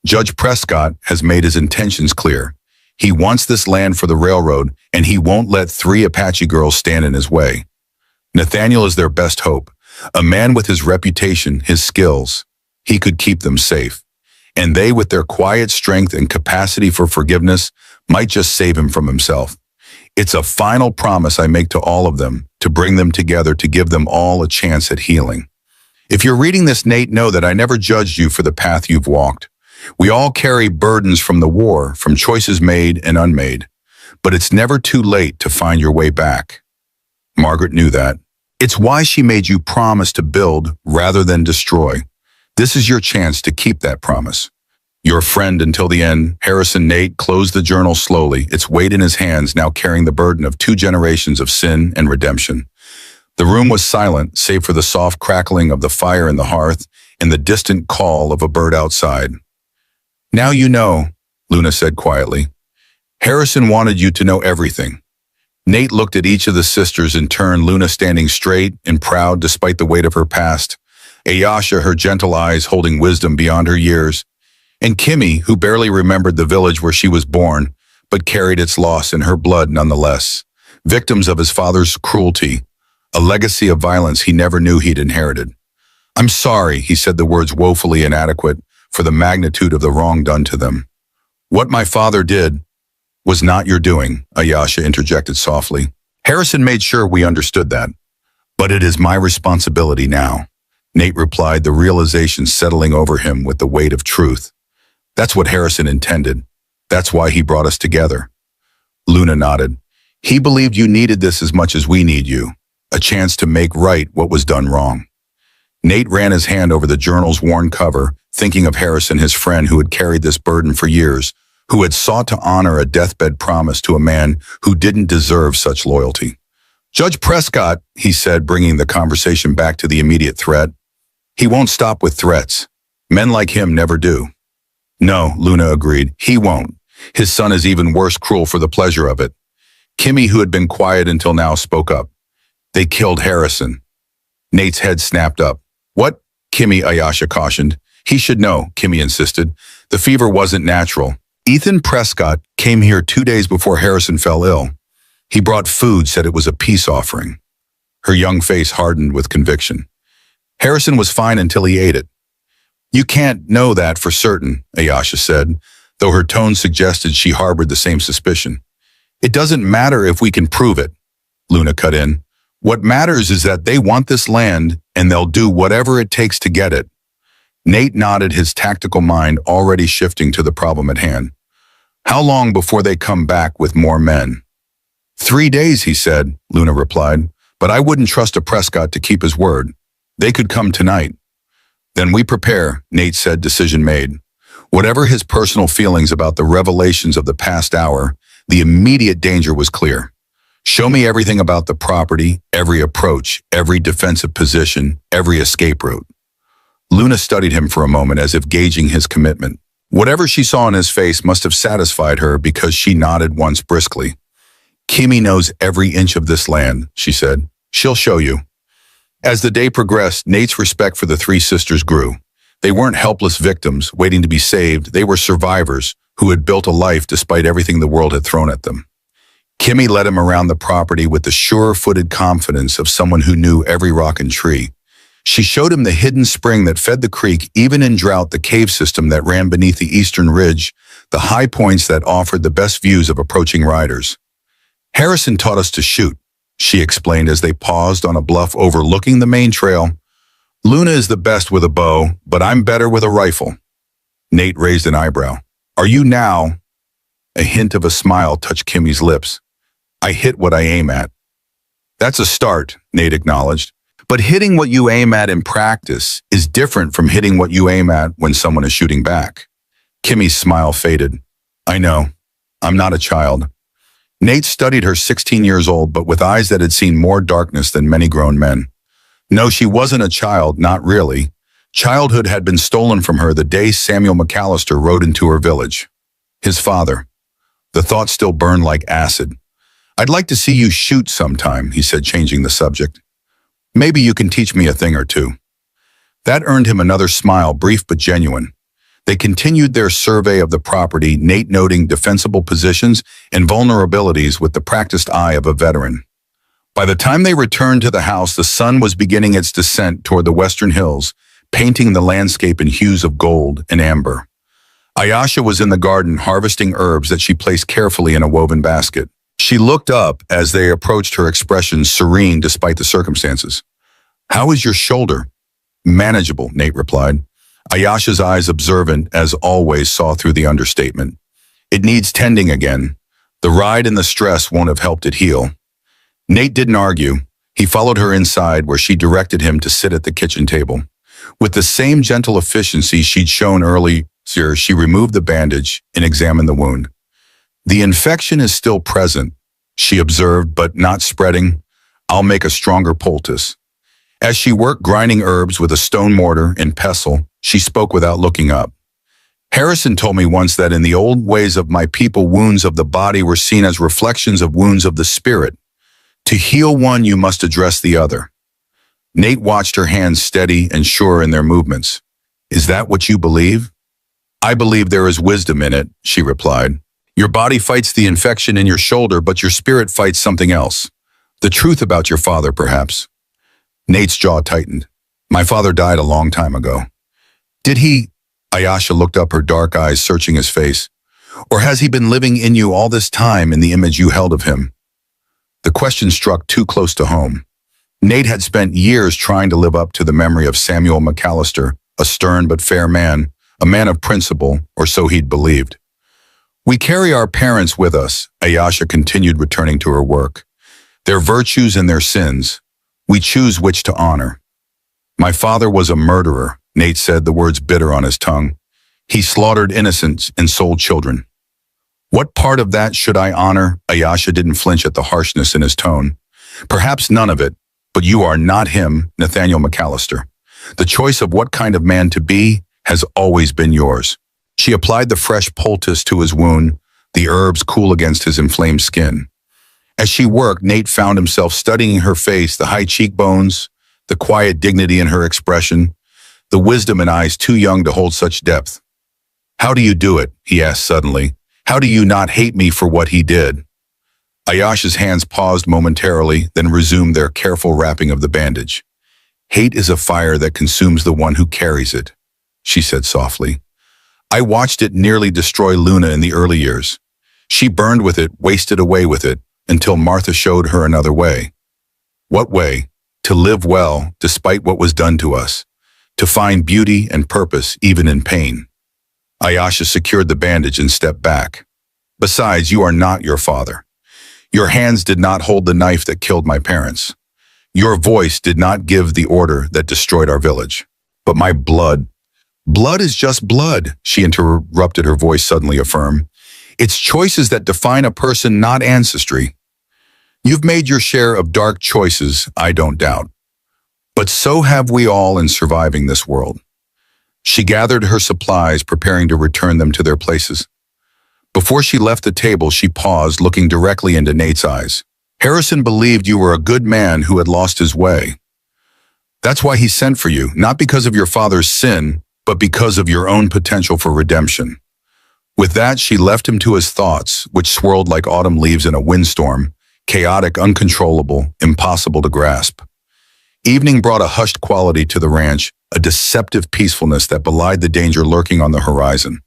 Judge Prescott has made his intentions clear. He wants this land for the railroad, and he won't let 3 Apache girls stand in his way. Nathaniel is their best hope, a man with his reputation, his skills. He could keep them safe. And they, with their quiet strength and capacity for forgiveness, might just save him from himself. It's a final promise I make to all of them, to bring them together, to give them all a chance at healing. If you're reading this, Nate, know that I never judged you for the path you've walked. We all carry burdens from the war, from choices made and unmade. But it's never too late to find your way back. Margaret knew that. It's why she made you promise to build rather than destroy. This is your chance to keep that promise. Your friend until the end, Harrison Nate, closed the journal slowly, its weight in his hands now carrying the burden of 2 generations of sin and redemption. The room was silent, save for the soft crackling of the fire in the hearth and the distant call of a bird outside. Now you know, Luna said quietly. Harrison wanted you to know everything. Nate looked at each of the sisters in turn, Luna standing straight and proud despite the weight of her past, Ayasha, her gentle eyes holding wisdom beyond her years, and Kimmy, who barely remembered the village where she was born, but carried its loss in her blood nonetheless, victims of his father's cruelty, a legacy of violence he never knew he'd inherited. I'm sorry, he said, the words woefully inadequate for the magnitude of the wrong done to them. What my father did was not your doing, Ayasha interjected softly. Harrison made sure we understood that. But it is my responsibility now, Nate replied, the realization settling over him with the weight of truth. That's what Harrison intended. That's why he brought us together. Luna nodded. He believed you needed this as much as we need you, a chance to make right what was done wrong. Nate ran his hand over the journal's worn cover, thinking of Harrison, his friend who had carried this burden for years, who had sought to honor a deathbed promise to a man who didn't deserve such loyalty. Judge Prescott, he said, bringing the conversation back to the immediate threat. He won't stop with threats. Men like him never do. No, Luna agreed, he won't. His son is even worse, cruel for the pleasure of it. Kimmy, who had been quiet until now, spoke up. They killed Harrison. Nate's head snapped up. What? Kimmy, Ayasha cautioned. He should know, Kimmy insisted. The fever wasn't natural. Ethan Prescott came here 2 days before Harrison fell ill. He brought food, said it was a peace offering. Her young face hardened with conviction. Harrison was fine until he ate it. You can't know that for certain, Ayasha said, though her tone suggested she harbored the same suspicion. It doesn't matter if we can prove it, Luna cut in. What matters is that they want this land and they'll do whatever it takes to get it. Nate nodded, his tactical mind already shifting to the problem at hand. How long before they come back with more men? 3 days, he said, Luna replied, but I wouldn't trust a Prescott to keep his word. They could come tonight. Then we prepare, Nate said, decision made. Whatever his personal feelings about the revelations of the past hour, the immediate danger was clear. Show me everything about the property, every approach, every defensive position, every escape route. Luna studied him for a moment as if gauging his commitment. Whatever she saw in his face must have satisfied her because she nodded once briskly. Kimmy knows every inch of this land, she said. She'll show you. As the day progressed, Nate's respect for the 3 sisters grew. They weren't helpless victims waiting to be saved. They were survivors who had built a life despite everything the world had thrown at them. Kimmy led him around the property with the sure-footed confidence of someone who knew every rock and tree. She showed him the hidden spring that fed the creek, even in drought, the cave system that ran beneath the eastern ridge, the high points that offered the best views of approaching riders. Harrison taught us to shoot, she explained as they paused on a bluff overlooking the main trail. Luna is the best with a bow, but I'm better with a rifle. Nate raised an eyebrow. Are you now? A hint of a smile touched Kimmy's lips. I hit what I aim at. That's a start, Nate acknowledged. But hitting what you aim at in practice is different from hitting what you aim at when someone is shooting back. Kimmy's smile faded. I know. I'm not a child. Nate studied her 16 years old, but with eyes that had seen more darkness than many grown men. No, she wasn't a child, not really. Childhood had been stolen from her the day Samuel McAllister rode into her village. His father. The thought still burned like acid. I'd like to see you shoot sometime, he said, changing the subject. Maybe you can teach me a thing or two. That earned him another smile, brief but genuine. They continued their survey of the property, Nate noting defensible positions and vulnerabilities with the practiced eye of a veteran. By the time they returned to the house, the sun was beginning its descent toward the western hills, painting the landscape in hues of gold and amber. Ayasha was in the garden harvesting herbs that she placed carefully in a woven basket. She looked up as they approached, her expression serene despite the circumstances. How is your shoulder? Manageable, Nate replied. Ayasha's eyes, observant as always, saw through the understatement. It needs tending again. The ride and the stress won't have helped it heal. Nate didn't argue. He followed her inside where she directed him to sit at the kitchen table. With the same gentle efficiency she'd shown earlier, she removed the bandage and examined the wound. The infection is still present, she observed, but not spreading. I'll make a stronger poultice. As she worked grinding herbs with a stone mortar and pestle, she spoke without looking up. Harrison told me once that in the old ways of my people, wounds of the body were seen as reflections of wounds of the spirit. To heal one, you must address the other. Nate watched her hands steady and sure in their movements. Is that what you believe? I believe there is wisdom in it, she replied. Your body fights the infection in your shoulder, but your spirit fights something else. The truth about your father, perhaps. Nate's jaw tightened. My father died a long time ago. Did he? Ayasha looked up, her dark eyes searching his face. Or has he been living in you all this time in the image you held of him? The question struck too close to home. Nate had spent years trying to live up to the memory of Samuel McAllister, a stern but fair man, a man of principle, or so he'd believed. We carry our parents with us, Ayasha continued, returning to her work. Their virtues and their sins. We choose which to honor. My father was a murderer, Nate said, the words bitter on his tongue. He slaughtered innocents and sold children. What part of that should I honor? Ayasha didn't flinch at the harshness in his tone. Perhaps none of it, but you are not him, Nathaniel McAllister. The choice of what kind of man to be has always been yours. She applied the fresh poultice to his wound, the herbs cool against his inflamed skin. As she worked, Nate found himself studying her face, the high cheekbones, the quiet dignity in her expression, the wisdom in eyes too young to hold such depth. How do you do it? He asked suddenly. How do you not hate me for what he did? Ayasha's hands paused momentarily, then resumed their careful wrapping of the bandage. Hate is a fire that consumes the one who carries it, she said softly. I watched it nearly destroy Luna in the early years. She burned with it, wasted away with it, until Martha showed her another way. What way? To live well, despite what was done to us. To find beauty and purpose, even in pain. Ayasha secured the bandage and stepped back. Besides, you are not your father. Your hands did not hold the knife that killed my parents. Your voice did not give the order that destroyed our village. But my blood. Blood is just blood, she interrupted, her voice suddenly firm. It's choices that define a person, not ancestry. You've made your share of dark choices, I don't doubt. But so have we all in surviving this world. She gathered her supplies, preparing to return them to their places. Before she left the table, she paused, looking directly into Nate's eyes. Harrison believed you were a good man who had lost his way. That's why he sent for you, not because of your father's sin, but because of your own potential for redemption. With that, she left him to his thoughts, which swirled like autumn leaves in a windstorm, chaotic, uncontrollable, impossible to grasp. Evening brought a hushed quality to the ranch, a deceptive peacefulness that belied the danger lurking on the horizon.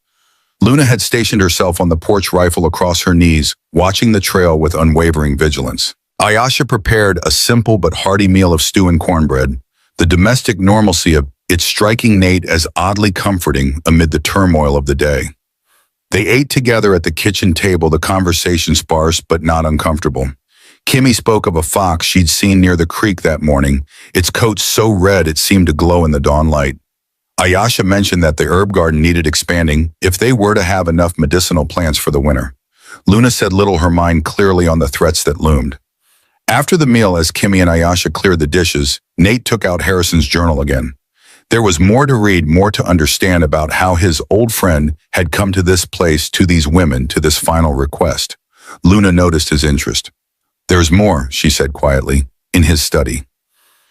Luna had stationed herself on the porch, rifle across her knees, watching the trail with unwavering vigilance. Ayasha prepared a simple but hearty meal of stew and cornbread, the domestic normalcy of it striking Nate as oddly comforting amid the turmoil of the day. They ate together at the kitchen table, the conversation sparse but not uncomfortable. Kimmy spoke of a fox she'd seen near the creek that morning, its coat so red it seemed to glow in the dawn light. Ayasha mentioned that the herb garden needed expanding if they were to have enough medicinal plants for the winter. Luna said little, her mind clearly on the threats that loomed. After the meal, as Kimmy and Ayasha cleared the dishes, Nate took out Harrison's journal again. There was more to read, more to understand about how his old friend had come to this place, to these women, to this final request. Luna noticed his interest. "There's more," she said quietly, "in his study."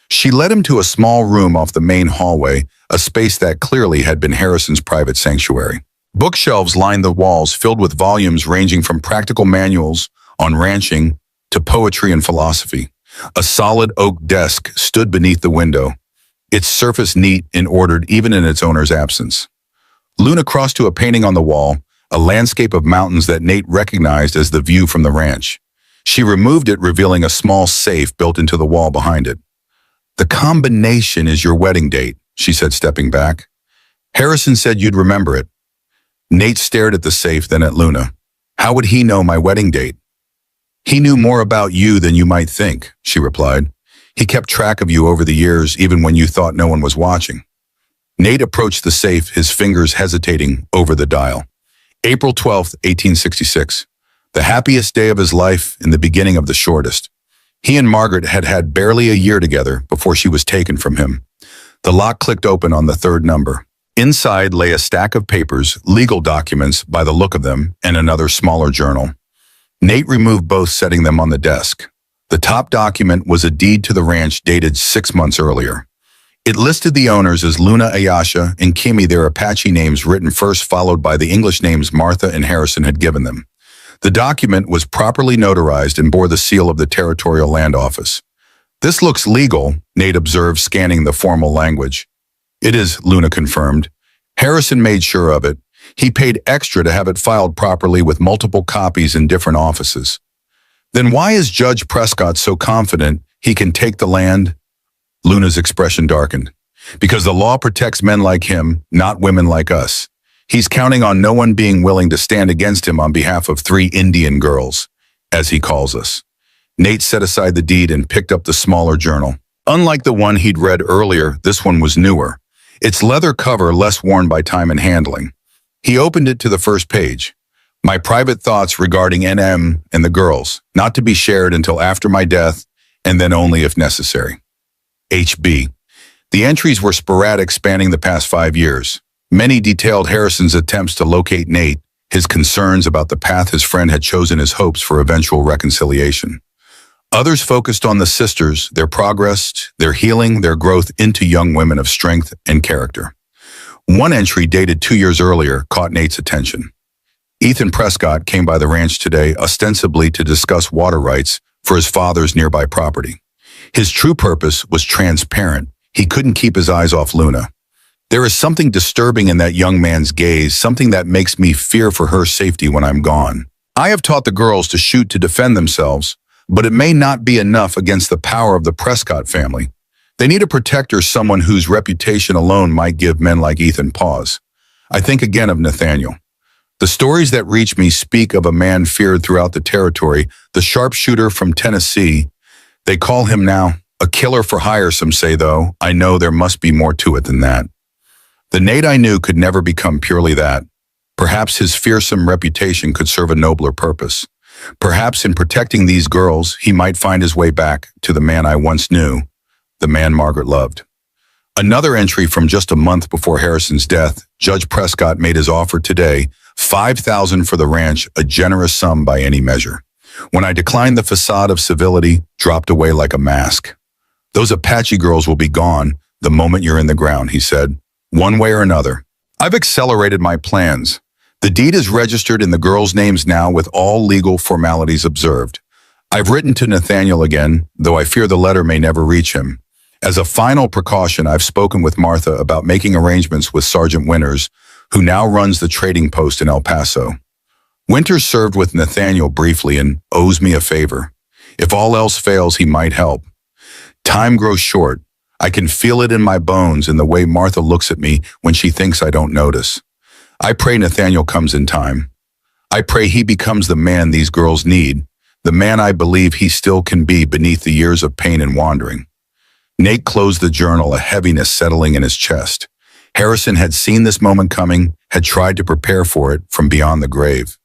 She led him to a small room off the main hallway, a space that clearly had been Harrison's private sanctuary. Bookshelves lined the walls, filled with volumes ranging from practical manuals on ranching to poetry and philosophy. A solid oak desk stood beneath the window, its surface neat and ordered even in its owner's absence. Luna crossed to a painting on the wall, a landscape of mountains that Nate recognized as the view from the ranch. She removed it, revealing a small safe built into the wall behind it. "The combination is your wedding date," she said, stepping back. "Harrison said you'd remember it." Nate stared at the safe, then at Luna. "How would he know my wedding date?" "He knew more about you than you might think," she replied. "He kept track of you over the years, even when you thought no one was watching." Nate approached the safe, his fingers hesitating over the dial. April 12th, 1866. The happiest day of his life and the beginning of the shortest. He and Margaret had had barely a year together before she was taken from him. The lock clicked open on the third number. Inside lay a stack of papers, legal documents by the look of them, and another smaller journal. Nate removed both, setting them on the desk. The top document was a deed to the ranch dated 6 months earlier. It listed the owners as Luna, Ayasha, and Kimmy, their Apache names written first, followed by the English names Martha and Harrison had given them. The document was properly notarized and bore the seal of the Territorial Land Office. "This looks legal," Nate observed, scanning the formal language. "It is," Luna confirmed. "Harrison made sure of it. He paid extra to have it filed properly with multiple copies in different offices." "Then why is Judge Prescott so confident he can take the land?" Luna's expression darkened. "Because the law protects men like him, not women like us. He's counting on no one being willing to stand against him on behalf of 3 Indian girls, as he calls us." Nate set aside the deed and picked up the smaller journal. Unlike the one he'd read earlier, this one was newer, its leather cover less worn by time and handling. He opened it to the first page. "My private thoughts regarding NM and the girls, not to be shared until after my death, and then only if necessary. HB." The entries were sporadic, spanning the past 5 years. Many detailed Harrison's attempts to locate Nate, his concerns about the path his friend had chosen, his hopes for eventual reconciliation. Others focused on the sisters, their progress, their healing, their growth into young women of strength and character. One entry, dated 2 years earlier, caught Nate's attention. "Ethan Prescott came by the ranch today, ostensibly to discuss water rights for his father's nearby property. His true purpose was transparent. He couldn't keep his eyes off Luna. There is something disturbing in that young man's gaze, something that makes me fear for her safety when I'm gone. I have taught the girls to shoot to defend themselves, but it may not be enough against the power of the Prescott family. They need a protector, someone whose reputation alone might give men like Ethan pause. I think again of Nathaniel. The stories that reach me speak of a man feared throughout the territory, the sharpshooter from Tennessee. They call him now a killer for hire, some say, though. I know there must be more to it than that. The Nate I knew could never become purely that. Perhaps his fearsome reputation could serve a nobler purpose. Perhaps in protecting these girls, he might find his way back to the man I once knew, the man Margaret loved." Another entry from just a month before Harrison's death, Judge Prescott made his offer today, $5,000 for the ranch, a generous sum by any measure. When I declined, the facade of civility dropped away like a mask. "Those Apache girls will be gone the moment you're in the ground," he said. one way or another. I've accelerated my plans. The deed is registered in the girls' names now with all legal formalities observed. I've written to Nathaniel again, though I fear the letter may never reach him. As a final precaution, I've spoken with Martha about making arrangements with Sergeant Winters, who now runs the trading post in El Paso. Winters served with Nathaniel briefly and owes me a favor. If all else fails, he might help. Time grows short. I can feel it in my bones in the way Martha looks at me when she thinks I don't notice. I pray Nathaniel comes in time. I pray he becomes the man these girls need, the man I believe he still can be beneath the years of pain and wandering. Nate closed the journal, a heaviness settling in his chest. Harrison had seen this moment coming, had tried to prepare for it from beyond the grave,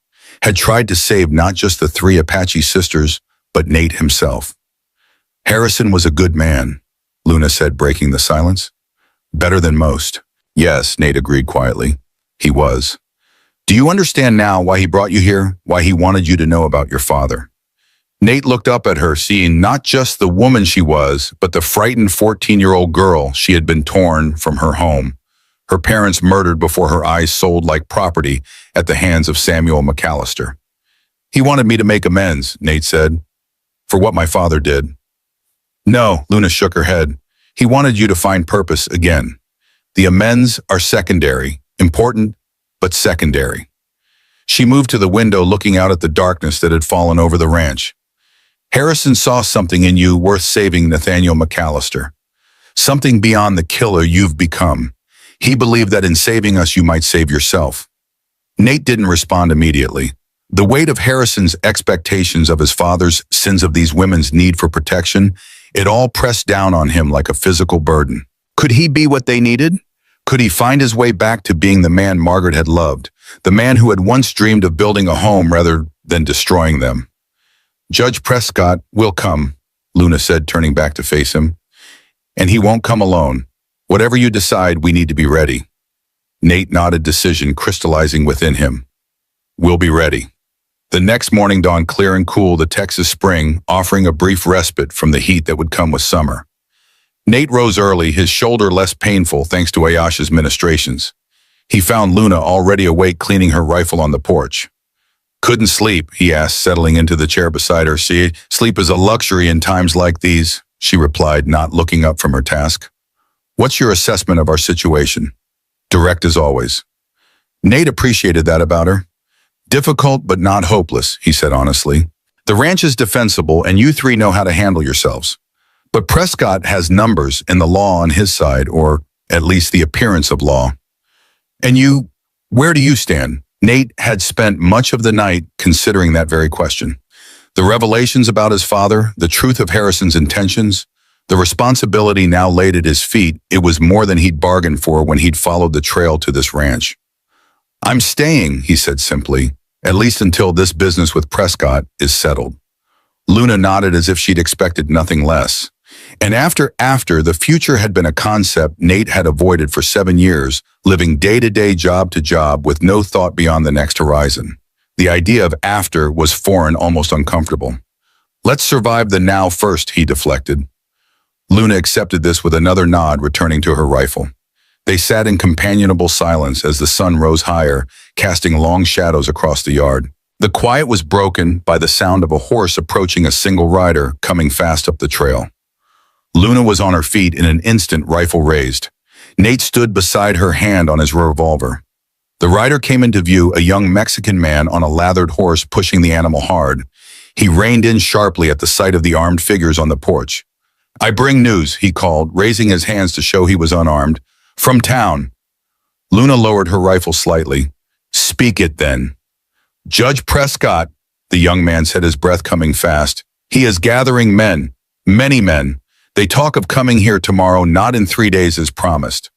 had tried to save not just the 3 Apache sisters, but Nate himself. Harrison was a good man, Luna said, breaking the silence. Better than most. Yes, Nate agreed quietly. He was. Do you understand now why he brought you here, why he wanted you to know about your father? Nate looked up at her, seeing not just the woman she was, but the frightened 14-year-old girl she had been torn from her home, her parents murdered before her eyes, sold like property at the hands of Samuel McAllister. He wanted me to make amends, Nate said, for what my father did. No, Luna shook her head. He wanted you to find purpose again. The amends are secondary, important, but secondary. She moved to the window, looking out at the darkness that had fallen over the ranch. Harrison saw something in you worth saving, Nathaniel McAllister. Something beyond the killer you've become. He believed that in saving us, you might save yourself. Nate didn't respond immediately. The weight of Harrison's expectations of his father's sins, of these women's need for protection, it all pressed down on him like a physical burden. Could he be what they needed? Could he find his way back to being the man Margaret had loved, the man who had once dreamed of building a home rather than destroying them? Judge Prescott will come, Luna said, turning back to face him. And he won't come alone. Whatever you decide, we need to be ready. Nate nodded, decision crystallizing within him. We'll be ready. The next morning dawned clear and cool, the Texas spring, offering a brief respite from the heat that would come with summer. Nate rose early, his shoulder less painful thanks to Ayesha's ministrations. He found Luna already awake, cleaning her rifle on the porch. Couldn't sleep, he asked, settling into the chair beside her. See, sleep is a luxury in times like these, she replied, not looking up from her task. What's your assessment of our situation? Direct as always. Nate appreciated that about her. Difficult but not hopeless, he said honestly. The ranch is defensible and you 3 know how to handle yourselves. But Prescott has numbers and the law on his side, or at least the appearance of law. And you, where do you stand? Nate had spent much of the night considering that very question. The revelations about his father, the truth of Harrison's intentions, the responsibility now laid at his feet, it was more than he'd bargained for when he'd followed the trail to this ranch. I'm staying, he said simply, at least until this business with Prescott is settled. Luna nodded as if she'd expected nothing less. And after the future had been a concept Nate had avoided for 7 years, living day-to-day, job to job, with no thought beyond the next horizon. The idea of after was foreign, almost uncomfortable. Let's survive the now first, he deflected. Luna accepted this with another nod, returning to her rifle. They sat in companionable silence as the sun rose higher, casting long shadows across the yard. The quiet was broken by the sound of a horse approaching a single rider coming fast up the trail. Luna was on her feet in an instant, rifle raised. Nate stood beside her, hand on his revolver. The rider came into view, a young Mexican man on a lathered horse pushing the animal hard. He reined in sharply at the sight of the armed figures on the porch. I bring news, he called, raising his hands to show he was unarmed. From town. Luna lowered her rifle slightly. Speak it then. Judge Prescott, the young man said, his breath coming fast. He is gathering men, many men. They talk of coming here tomorrow, not in 3 days as promised.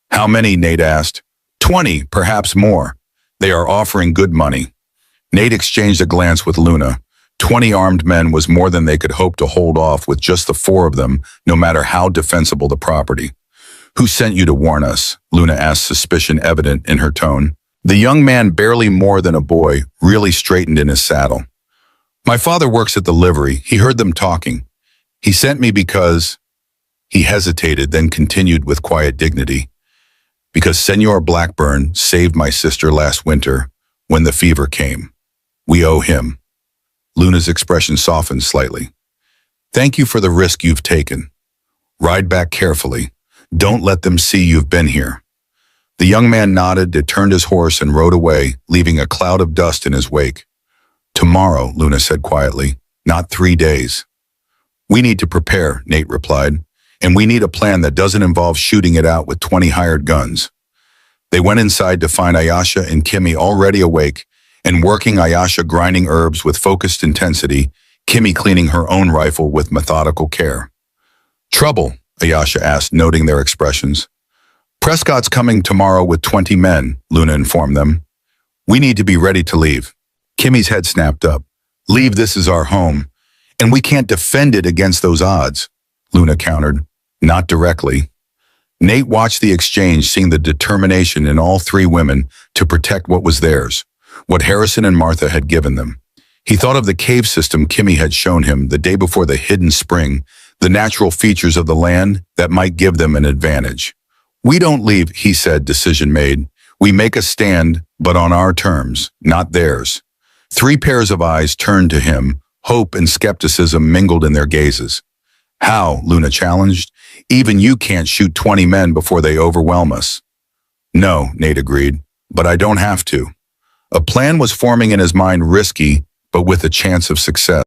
How many? Nate asked. 20, perhaps more. They are offering good money. Nate exchanged a glance with Luna. 20 armed men was more than they could hope to hold off with just the 4 of them, no matter how defensible the property. Who sent you to warn us? Luna asked, suspicion evident in her tone. The young man, barely more than a boy, really straightened in his saddle. My father works at the livery. He heard them talking. He sent me because... He hesitated, then continued with quiet dignity. Because Senor Blackburn saved my sister last winter when the fever came. We owe him. Luna's expression softened slightly. Thank you for the risk you've taken. Ride back carefully. Don't let them see you've been here. The young man nodded, turned his horse, and rode away, leaving a cloud of dust in his wake. Tomorrow, Luna said quietly, not 3 days. We need to prepare, Nate replied, and we need a plan that doesn't involve shooting it out with 20 hired guns. They went inside to find Ayesha and Kimmy already awake and working, Ayesha grinding herbs with focused intensity, Kimmy cleaning her own rifle with methodical care. Trouble, Ayesha asked, noting their expressions. Prescott's coming tomorrow with 20 men, Luna informed them. We need to be ready to leave. Kimmy's head snapped up. Leave, this is our home, and we can't defend it against those odds, Luna countered. Not directly. Nate watched the exchange, seeing the determination in all three women to protect what was theirs, what Harrison and Martha had given them. He thought of the cave system Kimmy had shown him the day before the hidden spring, the natural features of the land that might give them an advantage. We don't leave, he said, decision made. We make a stand, but on our terms, not theirs. 3 pairs of eyes turned to him, hope and skepticism mingled in their gazes. How? Luna challenged. Even you can't shoot 20 men before they overwhelm us. No, Nate agreed, but I don't have to. A plan was forming in his mind, risky, but with a chance of success.